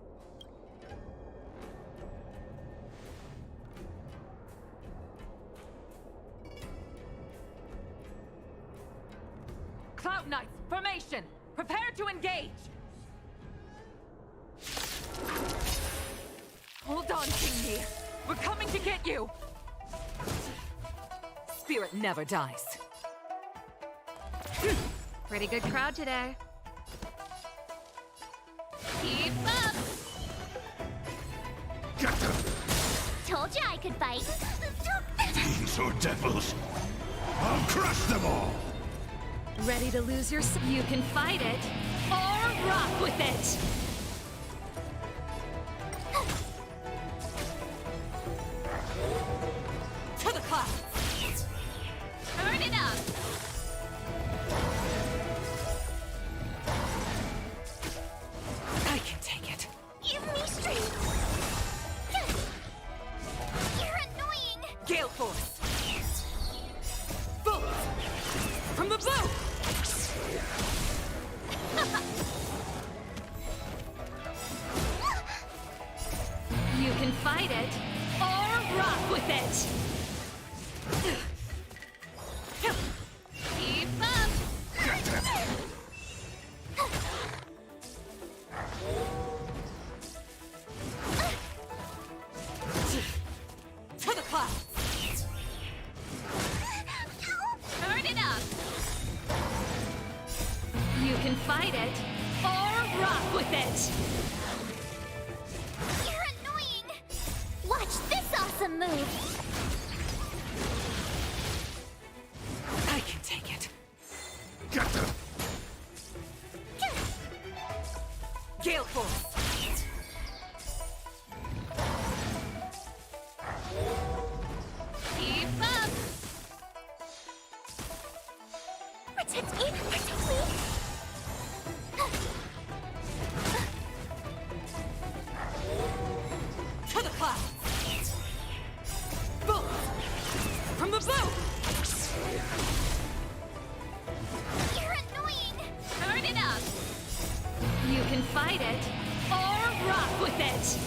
Cloud Knights, formation! Prepare to engage! Hold on, Qing Ni. We're coming to get you! Spirit never dies. Pretty good crowd today. Keep up! Get them! Told you I could fight. Fiends or devils, I'll crush them all! Ready to lose your... You can fight it, or rock with it! To the clouds! Turn it up! I can take it. Give me strength. You're annoying. Gale Force! Bolt! From the bow! You can fight it, or rock with it! Keep up! Get them! To the clouds! Turn it up! You can fight it, or rock with it! You're annoying. Watch this awesome move. I can take it. Get them! Gale Force! Keep up! Protect me. Protect me. it or rock with it!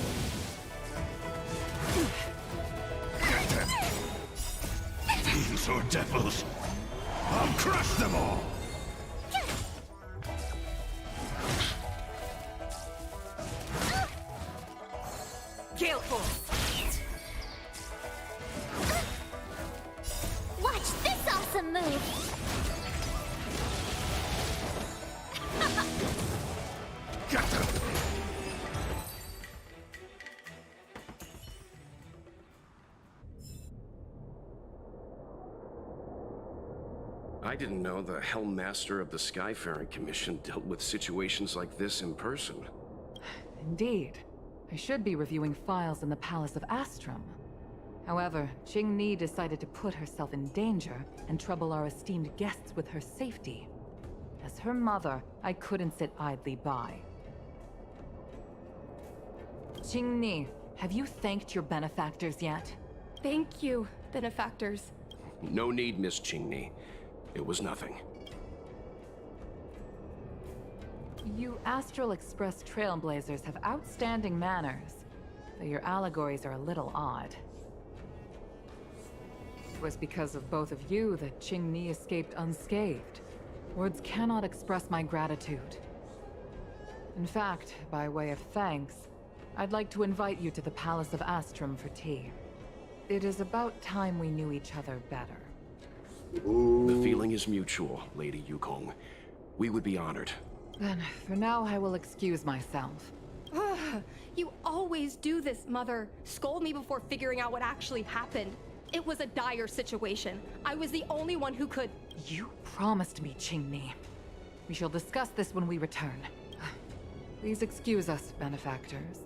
Fiends or devils, I'll crush them all! Gale Force! Watch this awesome move! Get them! I didn't know the Helm Master of the Skyfaring Commission dealt with situations like this in person. Indeed. I should be reviewing files in the Palace of Astrum. However, Qing Ni decided to put herself in danger and trouble our esteemed guests with her safety. As her mother, I couldn't sit idly by. Qing Ni, have you thanked your benefactors yet? Thank you, benefactors. No need, Miss Qingni. It was nothing. You Astral Express trailblazers have outstanding manners, though your allegories are a little odd. It was because of both of you that Qing Ni escaped unscathed. Words cannot express my gratitude. In fact, by way of thanks, I'd like to invite you to the Palace of Astrum for tea. It is about time we knew each other better. The feeling is mutual, Lady Yukong. We would be honored. Then, for now, I will excuse myself. You always do this, Mother. Scold me before figuring out what actually happened. It was a dire situation. I was the only one who could... You promised me, Qing Ni. We shall discuss this when we return. Please excuse us, benefactors.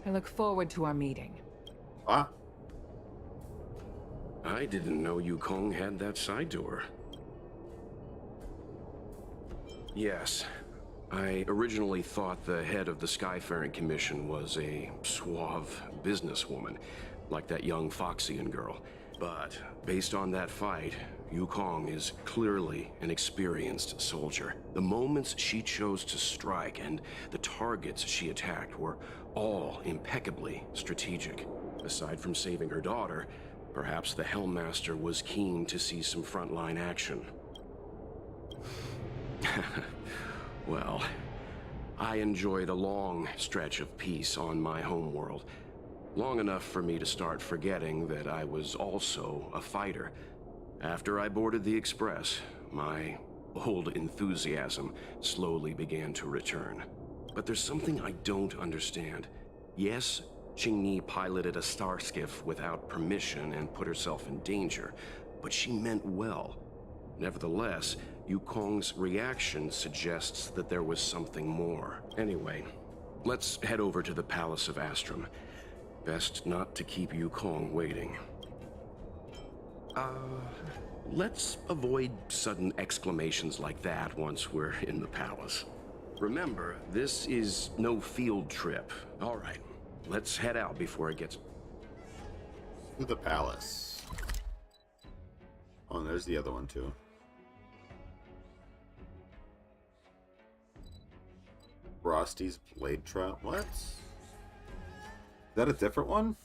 I look forward to our meeting. Ah. I didn't know Yukong had that side to her. Yes. I originally thought the head of the Skyfaring Commission was a suave businesswoman, like that young Foxian girl. But based on that fight, Yukong is clearly an experienced soldier. The moments she chose to strike and the targets she attacked were all impeccably strategic. Aside from saving her daughter, perhaps the Helmmaster was keen to see some frontline action. Well, I enjoyed a long stretch of peace on my homeworld. Long enough for me to start forgetting that I was also a fighter. After I boarded the Express, my old enthusiasm slowly began to return. But there's something I don't understand. Yes, Qing Ni piloted a star skiff without permission and put herself in danger, but she meant well. Nevertheless, Yukong's reaction suggests that there was something more. Anyway, let's head over to the Palace of Astrum. Best not to keep Yukong waiting. Let's avoid sudden exclamations like that once we're in the palace. Remember, this is no field trip. All right, let's head out before it gets... To the palace. Oh, and there's the other one, too. Frosty's Blade Trap? What? Is that a different one?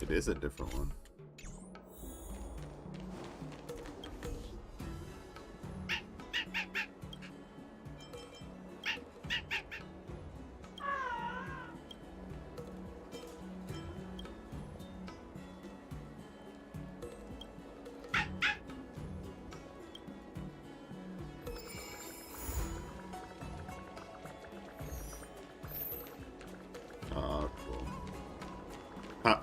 It is a different one. Cool. Huh.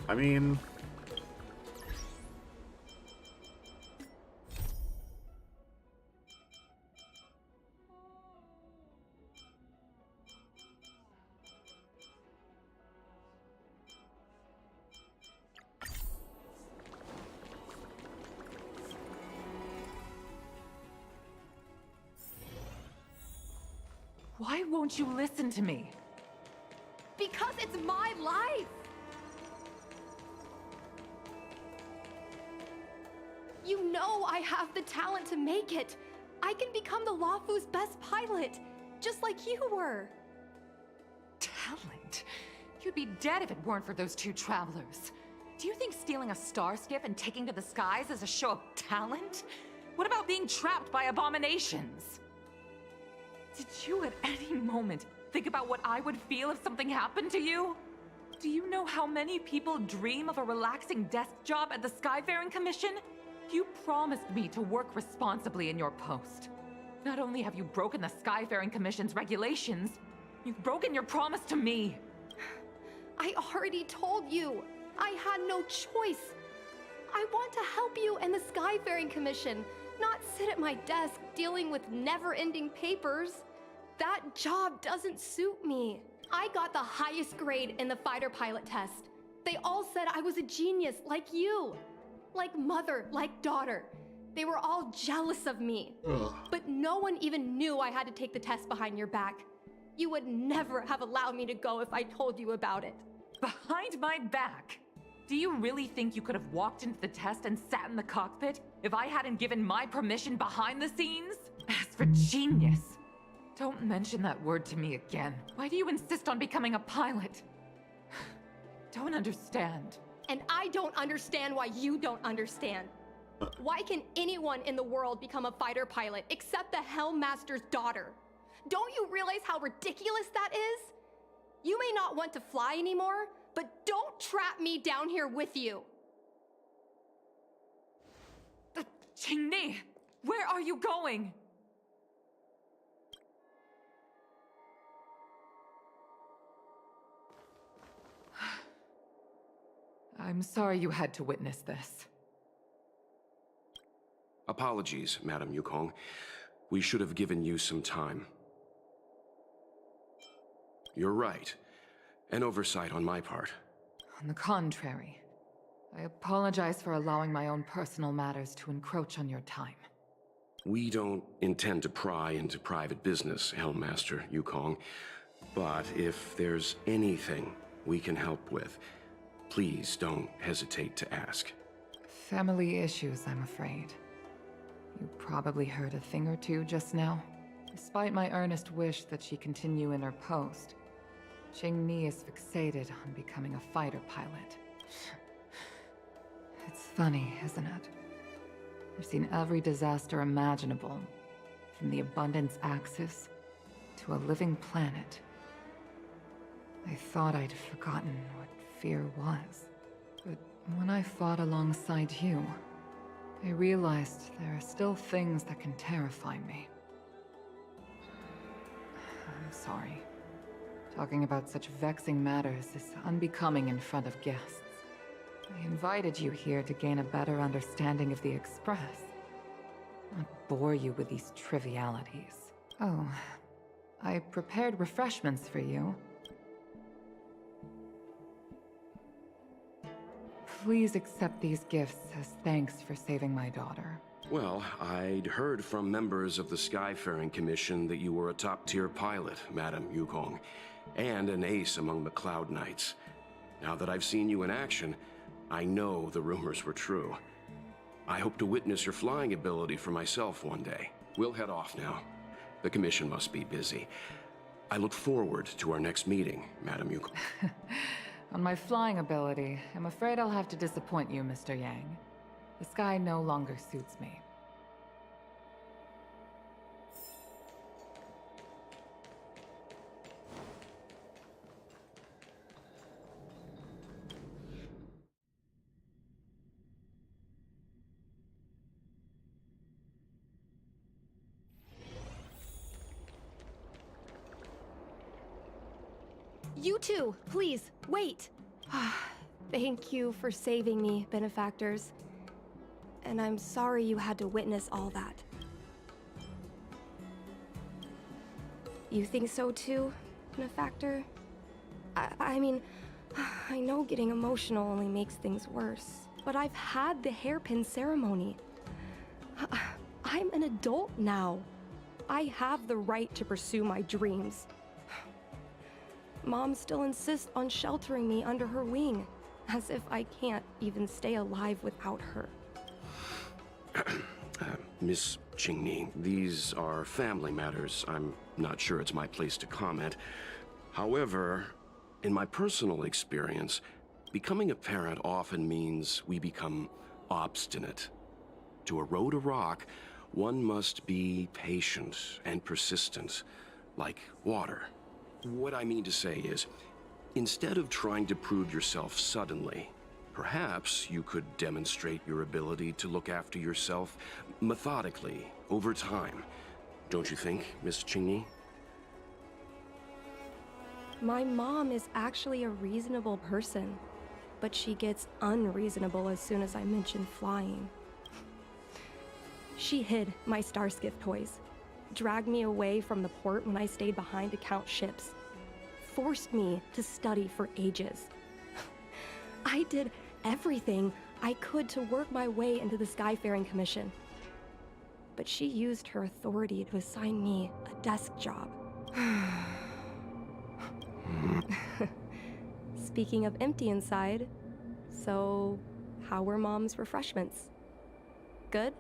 I mean... Why won't you listen to me? Because it's my life! You know I have the talent to make it. I can become the Lafu's best pilot, just like you were. Talent? You'd be dead if it weren't for those two travelers. Do you think stealing a star skiff and taking to the skies is a show of talent? What about being trapped by abominations? Did you at any moment think about what I would feel if something happened to you? Do you know how many people dream of a relaxing desk job at the Skyfaring Commission? You promised me to work responsibly in your post. Not only have you broken the Skyfaring Commission's regulations, you've broken your promise to me. I already told you. I had no choice. I want to help you and the Skyfaring Commission, not sit at my desk dealing with never-ending papers. That job doesn't suit me. I got the highest grade in the fighter pilot test. They all said I was a genius, like you. Like mother, like daughter. They were all jealous of me. But no one even knew I had to take the test behind your back. You would never have allowed me to go if I told you about it. Behind my back? Do you really think you could have walked into the test and sat in the cockpit if I hadn't given my permission behind the scenes? As for genius, don't mention that word to me again. Why do you insist on becoming a pilot? Don't understand. And I don't understand why you don't understand. Why can anyone in the world become a fighter pilot except the Helmmaster's daughter? Don't you realize how ridiculous that is? You may not want to fly anymore, but don't trap me down here with you. Qingni, where are you going? I'm sorry you had to witness this. Apologies, Madam Yukong. We should have given you some time. You're right. An oversight on my part. On the contrary, I apologize for allowing my own personal matters to encroach on your time. We don't intend to pry into private business, Helmmaster Yukong. But if there's anything we can help with, please don't hesitate to ask. Family issues, I'm afraid. You probably heard a thing or two just now. Despite my earnest wish that she continue in her post, Qingni is fixated on becoming a fighter pilot. It's funny, isn't it? I've seen every disaster imaginable, from the abundance axis to a living planet. I thought I'd forgotten what fear was. But when I fought alongside you, I realized there are still things that can terrify me. I'm sorry. Talking about such vexing matters is unbecoming in front of guests. I invited you here to gain a better understanding of the Express, not bore you with these trivialities. Oh, I prepared refreshments for you. Please accept these gifts as thanks for saving my daughter. Well, I'd heard from members of the Skyfaring Commission that you were a top-tier pilot, Madam Yukong, and an ace among the Cloud Knights. Now that I've seen you in action, I know the rumors were true. I hope to witness your flying ability for myself one day. We'll head off now. The Commission must be busy. I look forward to our next meeting, Madam Yukong. On my flying ability, I'm afraid I'll have to disappoint you, Mr. Yang. The sky no longer suits me. You two, please, wait. Thank you for saving me, benefactors. And I'm sorry you had to witness all that. You think so too, benefactor? I mean, I know getting emotional only makes things worse, but I've had the hairpin ceremony. I'm an adult now. I have the right to pursue my dreams. Mom still insists on sheltering me under her wing, as if I can't even stay alive without her. Miss Qingni, these are family matters. I'm not sure it's my place to comment. However, in my personal experience, becoming a parent often means we become obstinate. To erode a rock, one must be patient and persistent, like water. What I mean to say is, instead of trying to prove yourself suddenly, perhaps you could demonstrate your ability to look after yourself methodically, over time. Don't you think, Miss Qingni? My mom is actually a reasonable person, but she gets unreasonable as soon as I mention flying. She hid my Starskiff toys, dragged me away from the port when I stayed behind to count ships, forced me to study for ages. I did everything I could to work my way into the Skyfaring Commission. But she used her authority to assign me a desk job. Speaking of empty inside, so how were Mom's refreshments? Good?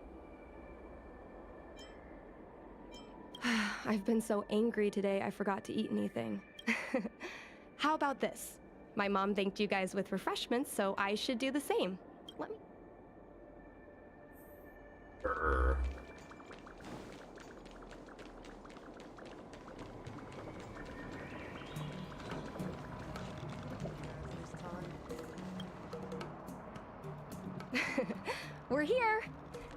I've been so angry today I forgot to eat anything. How about this? My mom thanked you guys with refreshments, so I should do the same. Let me... Sure. We're here!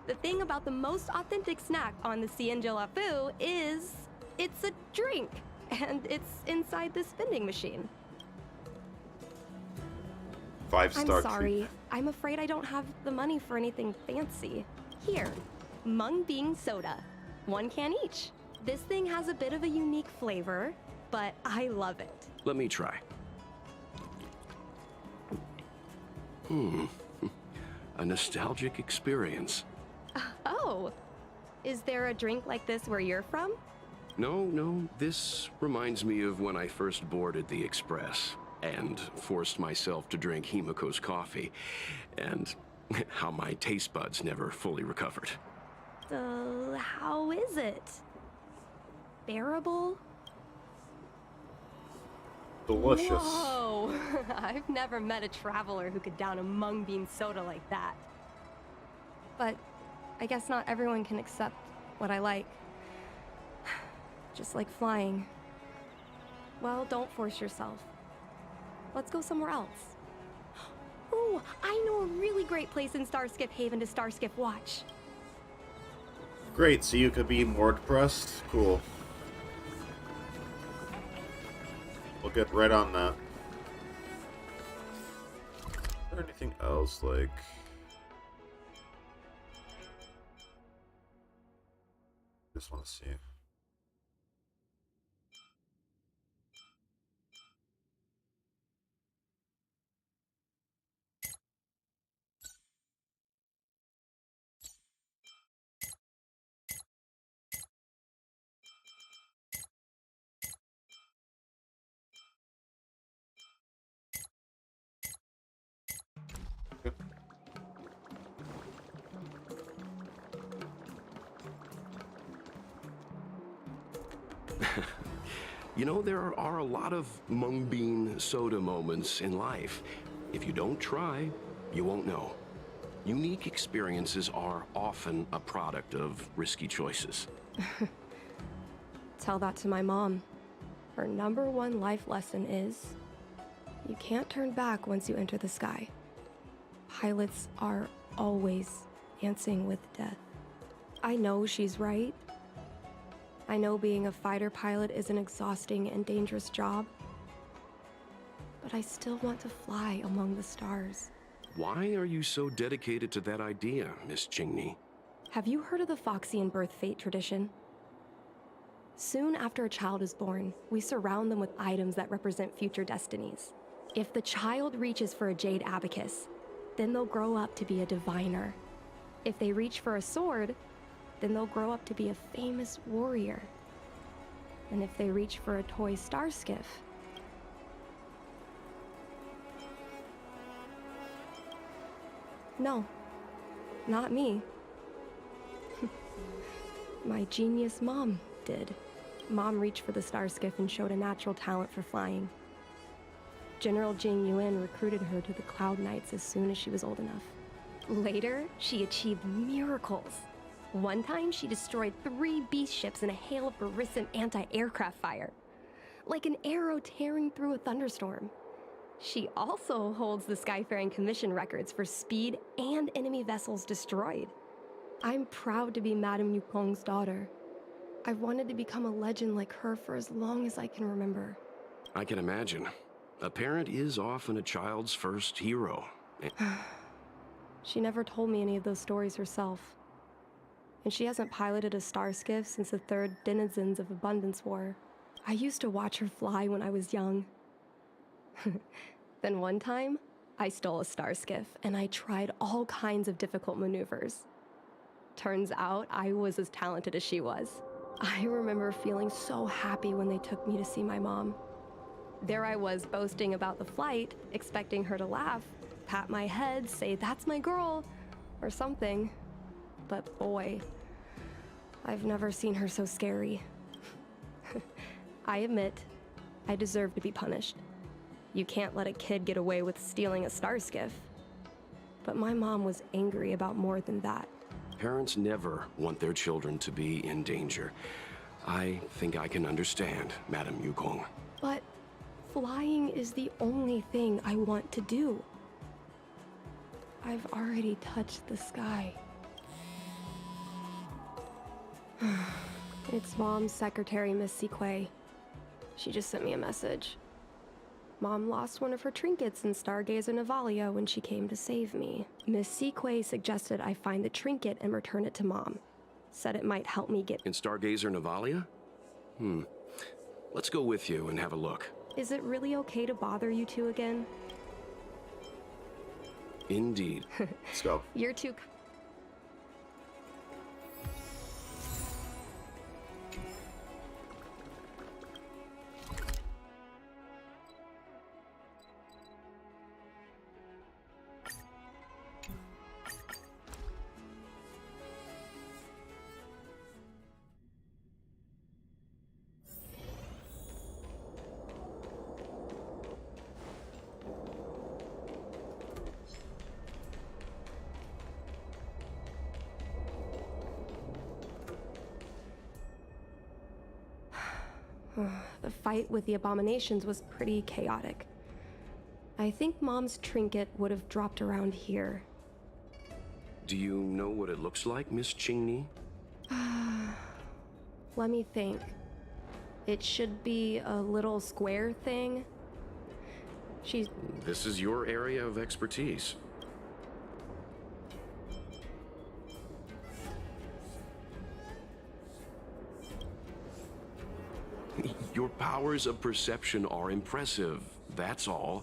The thing about the most authentic snack on the Cien de la Fu is it's a drink, and it's inside this vending machine. 5-star I'm sorry. treat. I'm afraid I don't have the money for anything fancy. Here, mung bean soda. 1 can each. This thing has a bit of a unique flavor, but I love it. Let me try. A nostalgic experience. Oh, is there a drink like this where you're from? No, this reminds me of when I first boarded the Express and forced myself to drink Himiko's coffee, and how my taste buds never fully recovered. How is it? Bearable? Delicious. Whoa! I've never met a traveler who could down a mung bean soda like that. But I guess not everyone can accept what I like. Just like flying. Well, don't force yourself. Let's go somewhere else. Ooh, I know a really great place in Starskiff Haven to Starskiff watch. Great, so you could be more depressed? Cool. We'll get right on that. Is there anything else, like... Just want to see. You know, there are a lot of mung bean soda moments in life. If you don't try, you won't know. Unique experiences are often a product of risky choices. Tell that to my mom. Her #1 life lesson is, you can't turn back once you enter the sky. Pilots are always dancing with death. I know she's right. I know being a fighter pilot is an exhausting and dangerous job. But I still want to fly among the stars. Why are you so dedicated to that idea, Miss Qingni? Have you heard of the Foxian birth fate tradition? Soon after a child is born, we surround them with items that represent future destinies. If the child reaches for a jade abacus, then they'll grow up to be a diviner. If they reach for a sword, then they'll grow up to be a famous warrior. And if they reach for a toy star skiff, no, not me. My genius mom did. Mom reached for the star skiff and showed a natural talent for flying. General Jing Yuan recruited her to the Cloud Knights as soon as she was old enough. Later, she achieved miracles. One time, she destroyed 3 beast ships in a hail of Barisan anti-aircraft fire, like an arrow tearing through a thunderstorm. She also holds the Skyfaring Commission records for speed and enemy vessels destroyed. I'm proud to be Madame Yukong's daughter. I've wanted to become a legend like her for as long as I can remember. I can imagine. A parent is often a child's first hero. She never told me any of those stories herself. And she hasn't piloted a star skiff since the 3rd Denizens of Abundance War. I used to watch her fly when I was young. Then one time, I stole a star skiff and I tried all kinds of difficult maneuvers. Turns out I was as talented as she was. I remember feeling so happy when they took me to see my mom. There I was boasting about the flight, expecting her to laugh, pat my head, say, "That's my girl," or something. But boy, I've never seen her so scary. I admit, I deserve to be punished. You can't let a kid get away with stealing a star skiff. But my mom was angry about more than that. Parents never want their children to be in danger. I think I can understand, Madame Yukong. But flying is the only thing I want to do. I've already touched the sky. It's Mom's secretary, Miss Siquei. She just sent me a message. Mom lost one of her trinkets in Stargazer Navalia when she came to save me. Miss Siquei suggested I find the trinket and return it to Mom. Said it might help me get... In Stargazer Navalia? Let's go with you and have a look. Is it really okay to bother you two again? Indeed. Let's go. You're too... The fight with the abominations was pretty chaotic. I think Mom's trinket would have dropped around here. Do you know what it looks like, Miss Qingni? Let me think. It should be a little square thing. This is your area of expertise. Your powers of perception are impressive, that's all.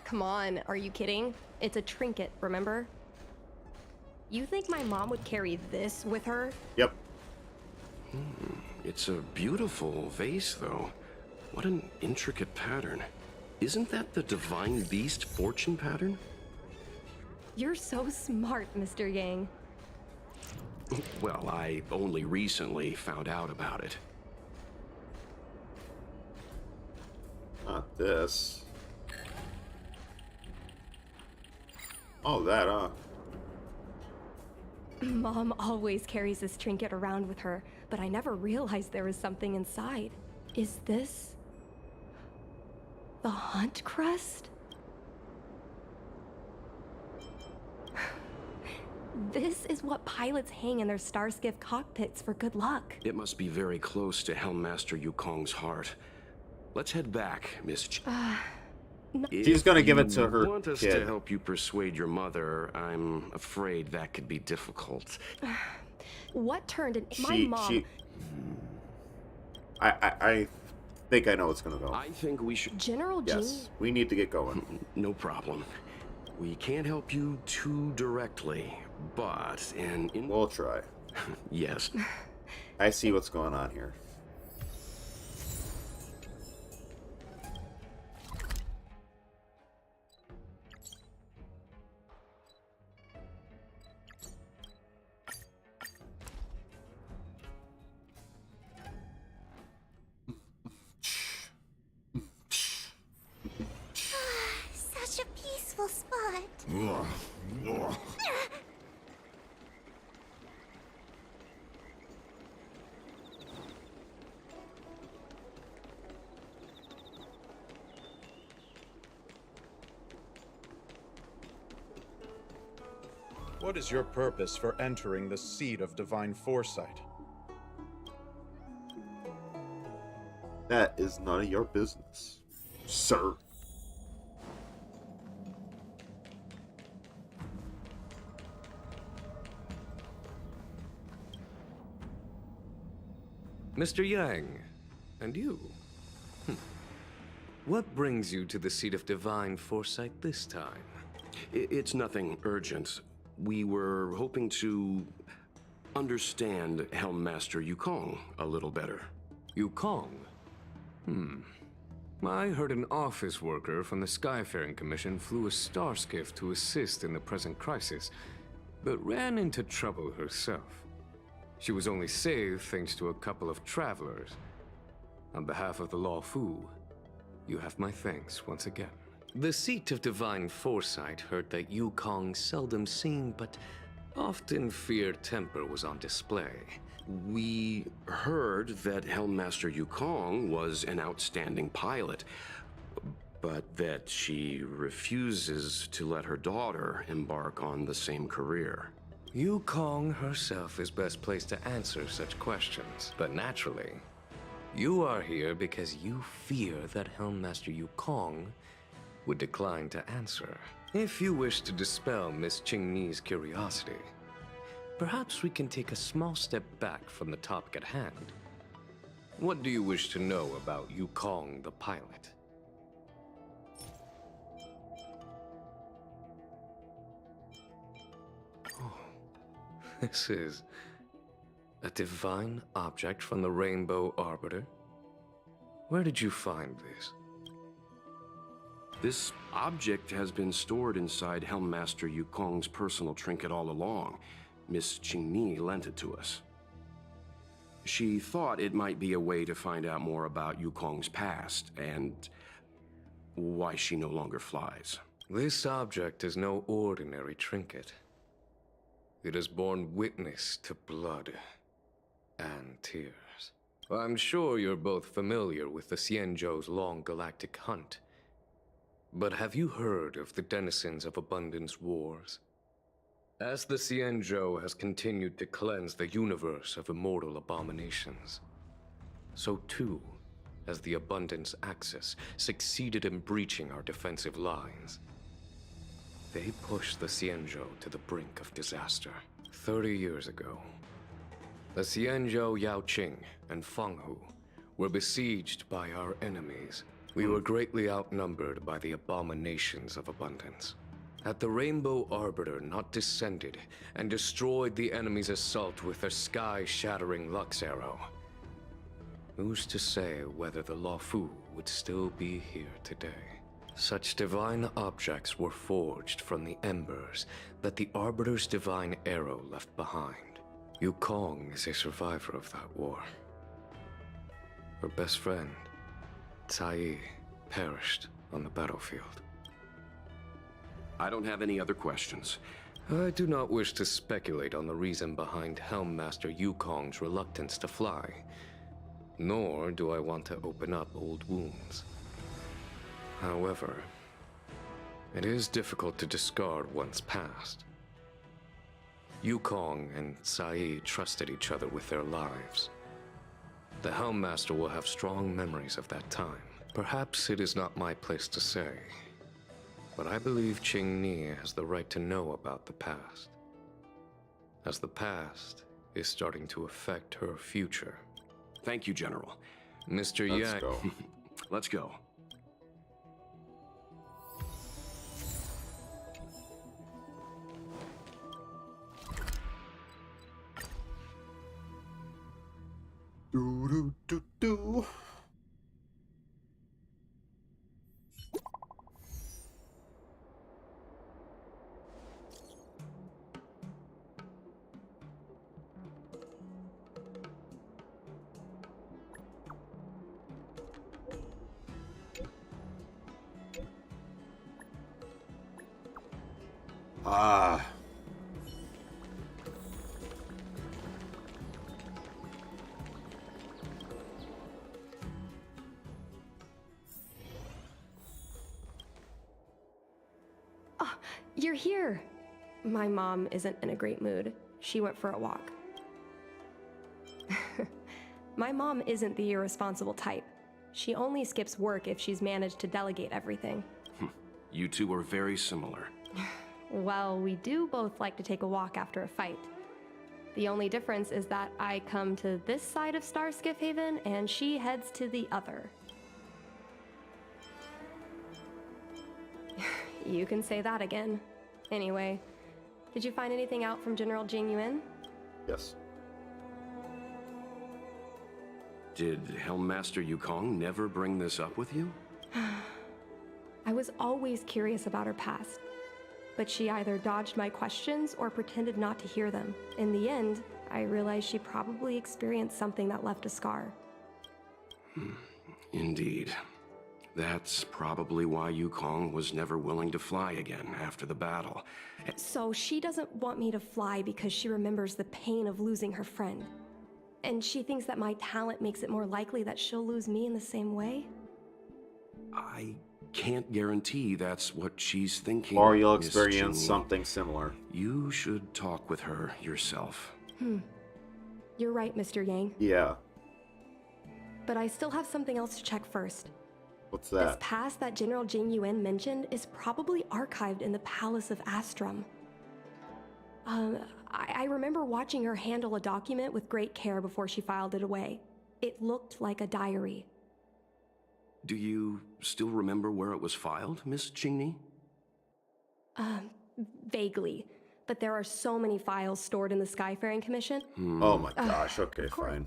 Come on, are you kidding? It's a trinket, remember? You think my mom would carry this with her? Yep. It's a beautiful vase, though. What an intricate pattern. Isn't that the Divine Beast fortune pattern? You're so smart, Mr. Yang. Well, I only recently found out about it. Not this. Oh, that, Mom always carries this trinket around with her, but I never realized there was something inside. Is this... the Hunt Crest? This is what pilots hang in their star skiff cockpits for good luck. It must be very close to Helmmaster Yukong's heart. Let's head back, Miss She's gonna give it to her If you want us kid. to help you persuade your mother, I'm afraid that could be difficult. What turned in my mom? I think I know what's gonna go. I think we should... General Yes, we need to get going. No problem. We can't help you too directly, but we'll try. Yes. I see what's going on here. Such a peaceful spot. What is your purpose for entering the seat of divine foresight? That is none of your business, sir. Mr. Yang, and you? What brings you to the seat of divine foresight this time? It's nothing urgent. We were hoping to understand Helmmaster Yukong a little better. Yukong? I heard an office worker from the Skyfaring Commission flew a star skiff to assist in the present crisis, but ran into trouble herself. She was only saved thanks to a couple of travelers. On behalf of the Law Fu, you have my thanks once again. The seat of divine foresight heard that Yukong seldom seen but often feared temper was on display. We heard that Helmmaster Yukong was an outstanding pilot, but that she refuses to let her daughter embark on the same career. Yukong herself is best placed to answer such questions, but naturally, you are here because you fear that Helmmaster Yukong would decline to answer. If you wish to dispel Miss Qingni's curiosity, perhaps we can take a small step back from the topic at hand. What do you wish to know about Yukong the pilot? Oh, this is a divine object from the Rainbow Arbiter? Where did you find this? This object has been stored inside Helmmaster Yukong's personal trinket all along. Miss Qingni lent it to us. She thought it might be a way to find out more about Yukong's past and why she no longer flies. This object is no ordinary trinket. It has borne witness to blood and tears. I'm sure you're both familiar with the Xianzhou's long galactic hunt. But have you heard of the denizens of Abundance Wars? As the Xianzhou has continued to cleanse the universe of immortal abominations, so too has the Abundance Axis succeeded in breaching our defensive lines. They pushed the Xianzhou to the brink of disaster. 30 years ago, the Xianzhou Yaoqing and Fenghu were besieged by our enemies. We were greatly outnumbered by the abominations of abundance. Had the Rainbow Arbiter not descended and destroyed the enemy's assault with their sky-shattering Lux Arrow, who's to say whether the Law Fu would still be here today? Such divine objects were forged from the embers that the Arbiter's divine arrow left behind. Yukong is a survivor of that war. Her best friend, Tai, perished on the battlefield. I don't have any other questions. I do not wish to speculate on the reason behind Helmmaster Yukong's reluctance to fly, nor do I want to open up old wounds. However, it is difficult to discard one's past. Yukong and Sai trusted each other with their lives. The Helmmaster will have strong memories of that time. Perhaps it is not my place to say, But I believe Qingni has the right to know about the past, as the past is starting to affect her future. Thank you, General. Mr. Let's Yang. go. Let's go. Do do do do. Ah. You're here. My mom isn't in a great mood. She went for a walk. My mom isn't the irresponsible type. She only skips work if she's managed to delegate everything. You two are very similar. Well, we do both like to take a walk after a fight. The only difference is that I come to this side of Starskiff Haven and she heads to the other. You can say that again. Anyway, did you find anything out from General Jing Yuan? Yes. Did Helmmaster Yukong never bring this up with you? I was always curious about her past, but she either dodged my questions or pretended not to hear them. In the end, I realized she probably experienced something that left a scar. Indeed. That's probably why Yukong was never willing to fly again after the battle. So she doesn't want me to fly because she remembers the pain of losing her friend. And she thinks that my talent makes it more likely that she'll lose me in the same way? I can't guarantee that's what she's thinking. Or you'll Miss experience Qingni. something similar. You should talk with her yourself. You're right, Mr. Yang. Yeah. But I still have something else to check first. What's This that? past that General Jing Yuan mentioned is probably archived in the Palace of Astrum. I remember watching her handle a document with great care before she filed it away. It looked like a diary. Do you still remember where it was filed, Miss Qingni? Vaguely. But there are so many files stored in the Skyfaring Commission. Oh my gosh, okay, fine.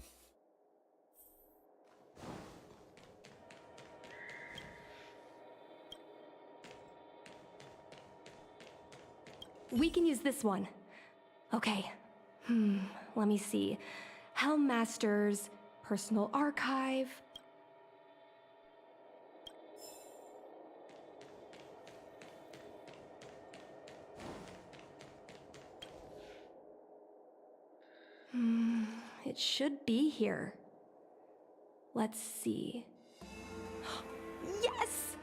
We can use this one. Okay. Let me see. Helmmaster's personal archive. It should be here. Let's see. Yes!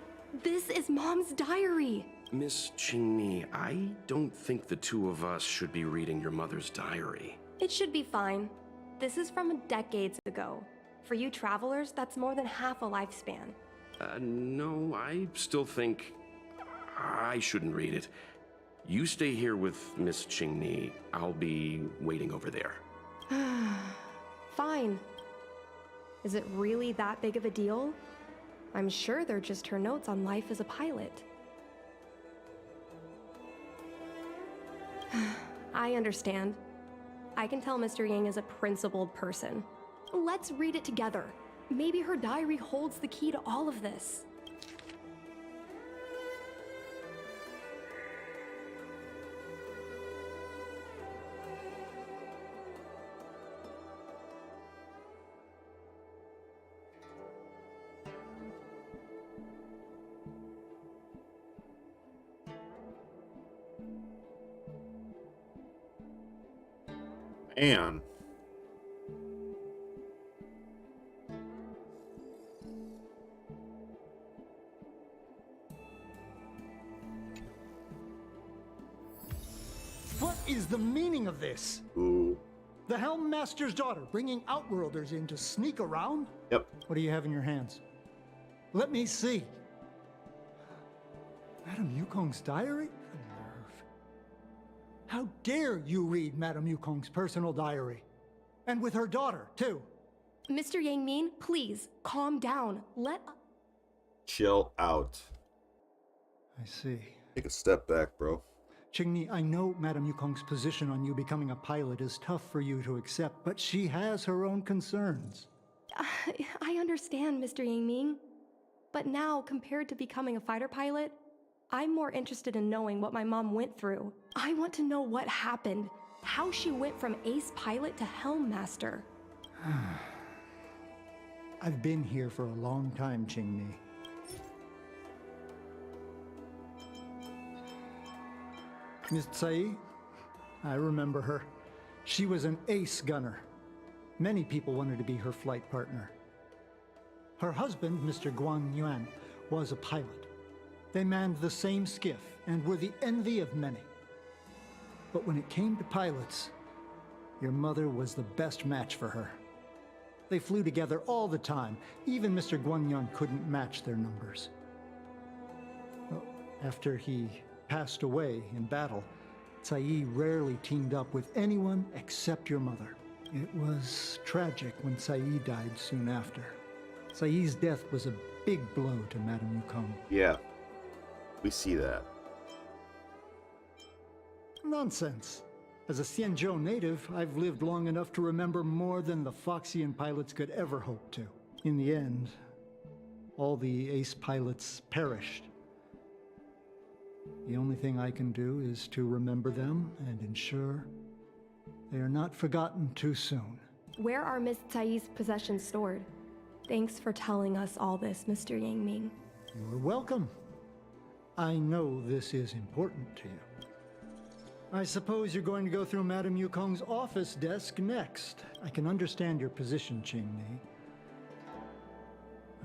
This is Mom's diary! Miss Qingni, I don't think the two of us should be reading your mother's diary. It should be fine. This is from decades ago. For you travelers, that's more than half a lifespan. No, I still think I shouldn't read it. You stay here with Miss Qingni. I'll be waiting over there. Fine. Is it really that big of a deal? I'm sure they're just her notes on life as a pilot. I understand. I can tell Mr. Yang is a principled person. Let's read it together. Maybe her diary holds the key to all of this. And what is the meaning of this? ooh. The Helm Master's daughter bringing Outworlders in to sneak around? Yep. What do you have in your hands? Let me see. Madame Yukong's diary? The nerve. How dare you read Madame Yukong's personal diary? And with her daughter, too. Mr. Yang Min, please, calm down. Chill out. I see. Take a step back, bro. Qingni, I know Madame Yukong's position on you becoming a pilot is tough for you to accept, but she has her own concerns. I understand, Mr. Yang Ming. But now, compared to becoming a fighter pilot, I'm more interested in knowing what my mom went through. I want to know what happened, how she went from ace pilot to helm master. I've been here for a long time, Qingni. Miss Tsai, I remember her. She was an ace gunner. Many people wanted to be her flight partner. Her husband, Mr. Guan Yuan, was a pilot. They manned the same skiff and were the envy of many. But when it came to pilots, your mother was the best match for her. They flew together all the time. Even Mr. Guanyan couldn't match their numbers. Well, after he passed away in battle, Tsai rarely teamed up with anyone except your mother. It was tragic when Tsai died soon after. Tsai's death was a big blow to Madame Yukong. Yeah, we see that. Nonsense. As a Xianzhou native, I've lived long enough to remember more than the Foxian pilots could ever hope to. In the end, all the ace pilots perished. The only thing I can do is to remember them and ensure they are not forgotten too soon. Where are Miss Tsai's possessions stored? Thanks for telling us all this, Mr. Yang Ming. You're welcome. I know this is important to you. I suppose you're going to go through Madame Yukong's office desk next. I can understand your position, Qingni.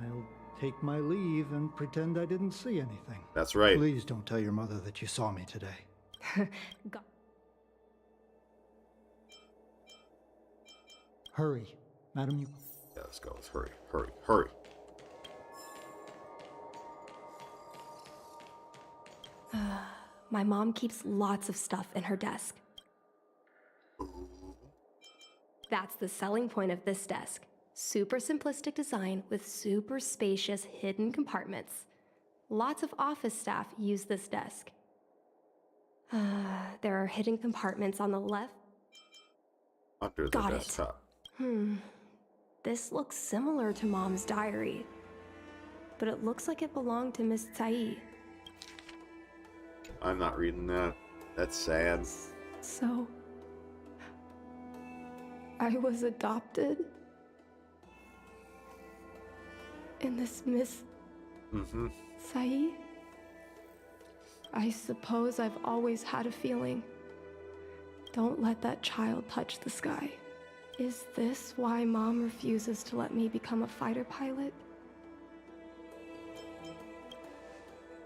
I'll take my leave and pretend I didn't see anything. That's right. Please don't tell your mother that you saw me today. Hurry, Madame Yukong. Yeah, let's go. Let's hurry, hurry, hurry. My mom keeps lots of stuff in her desk. That's the selling point of this desk. Super simplistic design with super spacious hidden compartments. Lots of office staff use this desk. There are hidden compartments on the left. Under the Got desktop. it. This looks similar to Mom's diary, but it looks like it belonged to Miss Tsai. I'm not reading that. That's sad. So, I was adopted? And this Miss Tsai? I suppose I've always had a feeling. Don't let that child touch the sky. Is this why Mom refuses to let me become a fighter pilot?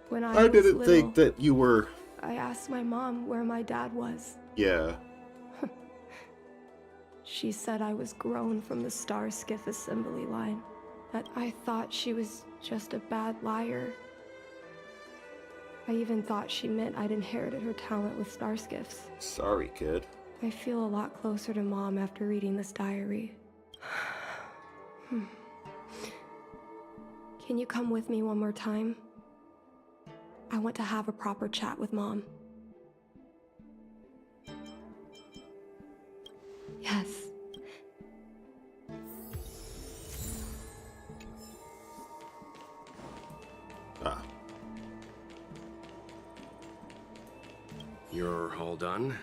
When I didn't was think little, that you were... I asked my mom where my dad was. Yeah. She said I was grown from the Star Skiff assembly line. That I thought she was just a bad liar. I even thought she meant I'd inherited her talent with star skiffs. Sorry, kid. I feel a lot closer to Mom after reading this diary. Can you come with me one more time? I want to have a proper chat with Mom. Yes. You're all done?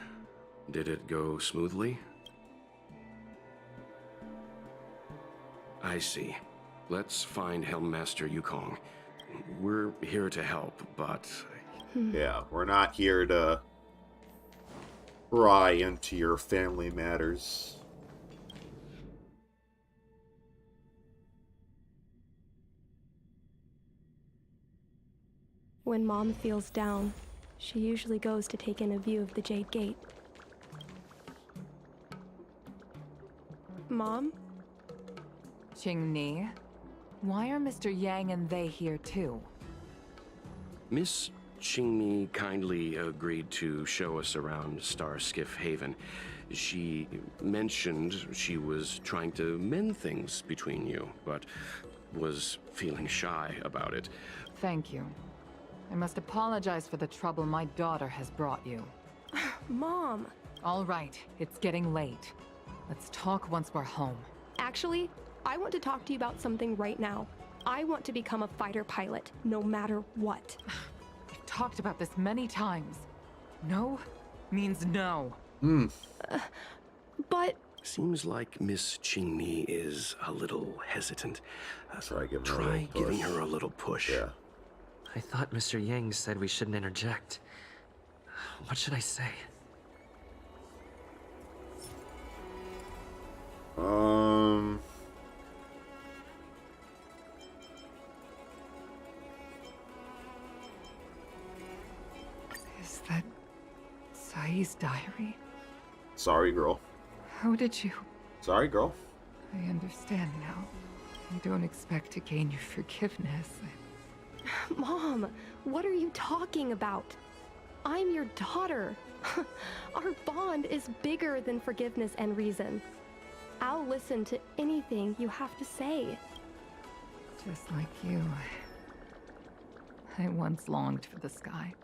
Did it go smoothly? I see. Let's find Helmmaster Yukong. We're here to help, but... Yeah, we're not here to pry into your family matters. When Mom feels down, she usually goes to take in a view of the Jade Gate. Mom? Qingni, why are Mr. Yang and they here too? Miss Qingmi kindly agreed to show us around Starskiff Haven. She mentioned she was trying to mend things between you, but was feeling shy about it. Thank you. I must apologize for the trouble my daughter has brought you. Mom! All right, it's getting late. Let's talk once we're home. Actually, I want to talk to you about something right now. I want to become a fighter pilot, no matter what. I've talked about this many times. No means no. But... Seems like Miss Qingmi is a little hesitant. Try giving her a little push. Yeah. I thought Mr. Yang said we shouldn't interject. What should I say? Is that Sai's diary? Sorry, girl. How did you... Sorry, girl. I understand now. I don't expect to gain your forgiveness. Mom, what are you talking about? I'm your daughter. Our bond is bigger than forgiveness and reason. I'll listen to anything you have to say. Just like you, I once longed for the sky.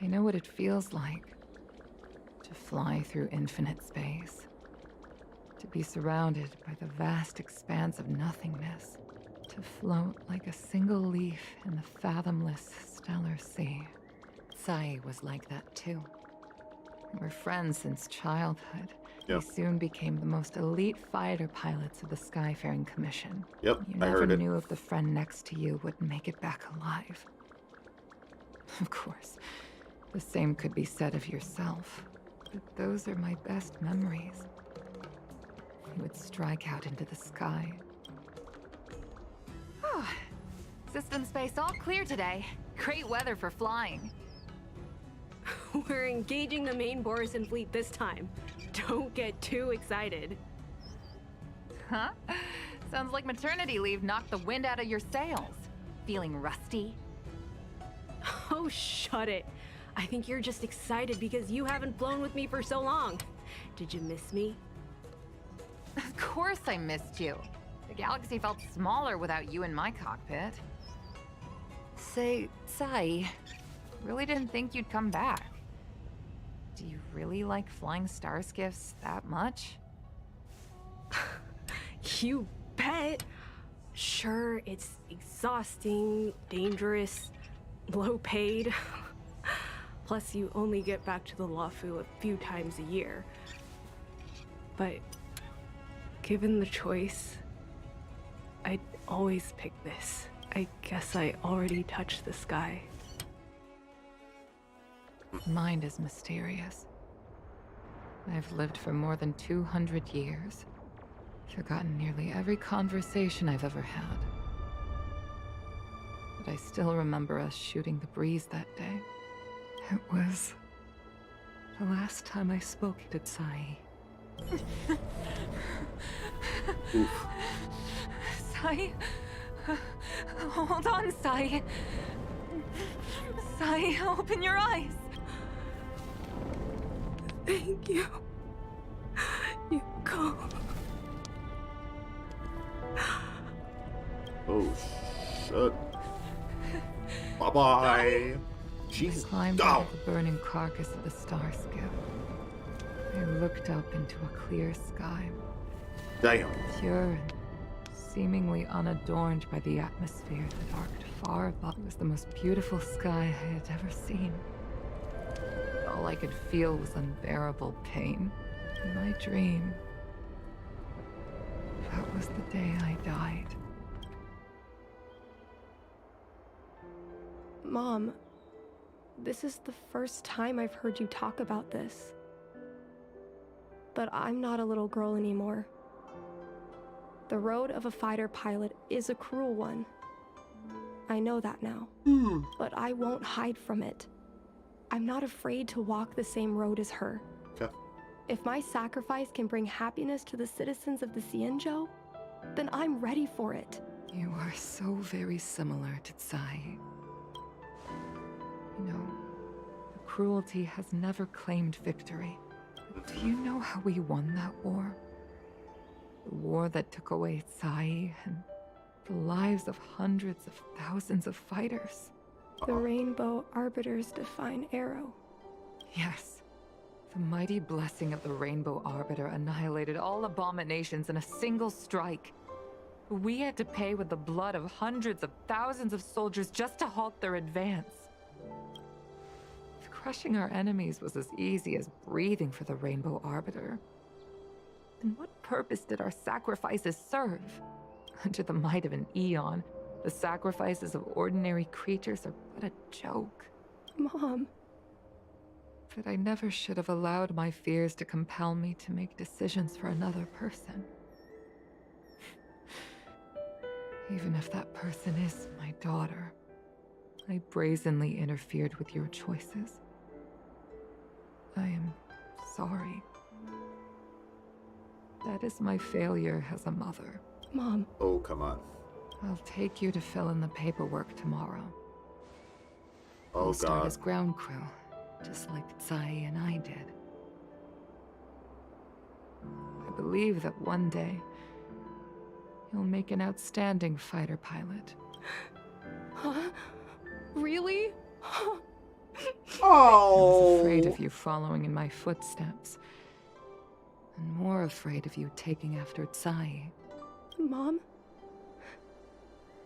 I know what it feels like to fly through infinite space, to be surrounded by the vast expanse of nothingness, to float like a single leaf in the fathomless stellar sea. Sai was like that too. We were friends since childhood. Yep. We soon became the most elite fighter pilots of the Skyfaring Commission. Yep, You I never heard it. knew if the friend next to you would make it back alive. Of course, the same could be said of yourself. But those are my best memories. You would strike out into the sky. System space all clear today. Great weather for flying. We're engaging the main Borisan fleet this time. Don't get too excited. Huh? Sounds like maternity leave knocked the wind out of your sails. Feeling rusty? Oh, shut it. I think you're just excited because you haven't flown with me for so long. Did you miss me? Of course I missed you. The galaxy felt smaller without you in my cockpit. Say, Sai, really didn't think you'd come back. Do you really like flying starskiffs that much? You bet. Sure, it's exhausting, dangerous, low paid. Plus, you only get back to the Luofu a few times a year. But given the choice, I'd always pick this. I guess I already touched the sky. Mind is mysterious. I've lived for more than 200 years. Forgotten nearly every conversation I've ever had. But I still remember us shooting the breeze that day. It was the last time I spoke to Sai. Sai? Hold on, Sai. Sai, open your eyes. Thank you. You calm. Oh, shit. Bye-bye. I climbed out of the burning carcass of the Starskiff. I looked up into a clear sky. Damn. Pure and seemingly unadorned by the atmosphere that arced far above. It was the most beautiful sky I had ever seen. All I could feel was unbearable pain. In my dream, that was the day I died. Mom, this is the first time I've heard you talk about this. But I'm not a little girl anymore. The road of a fighter pilot is a cruel one. I know that now. But I won't hide from it. I'm not afraid to walk the same road as her. Okay. If my sacrifice can bring happiness to the citizens of the Xianzhou, then I'm ready for it. You are so very similar to Tsai. You know, the cruelty has never claimed victory. But do you know how we won that war? The war that took away Sai and the lives of hundreds of thousands of fighters. The Rainbow Arbiter's divine arrow. Yes. The mighty blessing of the Rainbow Arbiter annihilated all abominations in a single strike. We had to pay with the blood of hundreds of thousands of soldiers just to halt their advance. If crushing our enemies was as easy as breathing for the Rainbow Arbiter, then what purpose did our sacrifices serve? Under the might of an eon, the sacrifices of ordinary creatures are but a joke. Mom. But I never should have allowed my fears to compel me to make decisions for another person. Even if that person is my daughter, I brazenly interfered with your choices. I am sorry. That is my failure as a mother. Mom. Oh, come on. I'll take you to fill in the paperwork tomorrow. Oh, We'll start God. as ground crew, just like Tsai and I did. I believe that one day, you'll make an outstanding fighter pilot. Huh? Really? I was afraid of you following in my footsteps. And more afraid of you taking after Tsai. Mom?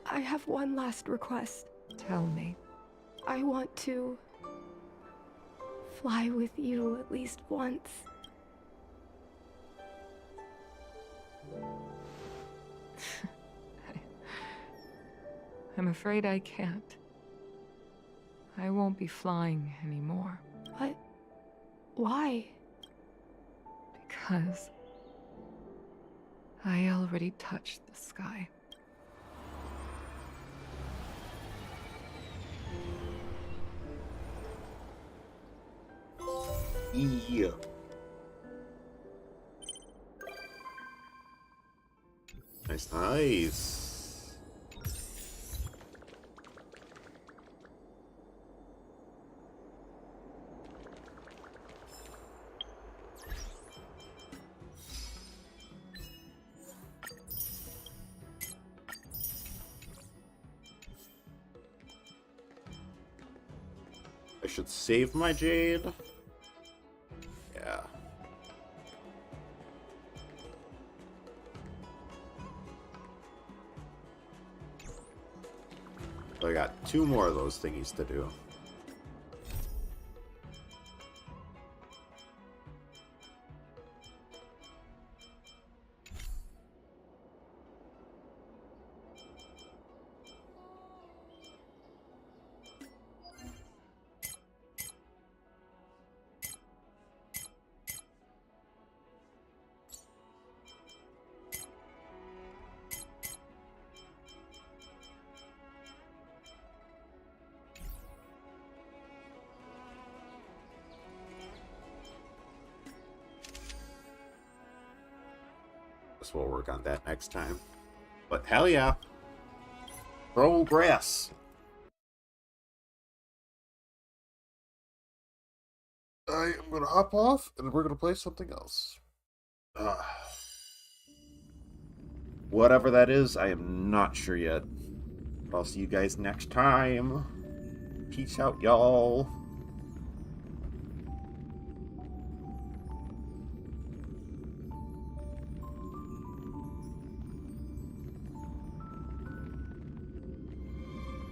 I have one last request. Tell me. I want to fly with you at least once. I'm afraid I can't. I won't be flying anymore. But why? Because I already touched the sky. Yeah. Nice, nice. I should save my jade. Yeah. So I got 2 more of those thingies to do. Guess we'll work on that next time. But hell yeah. Progress. I am gonna hop off and we're gonna play something else. Whatever that is, I am not sure yet. I'll see you guys next time. Peace out, y'all.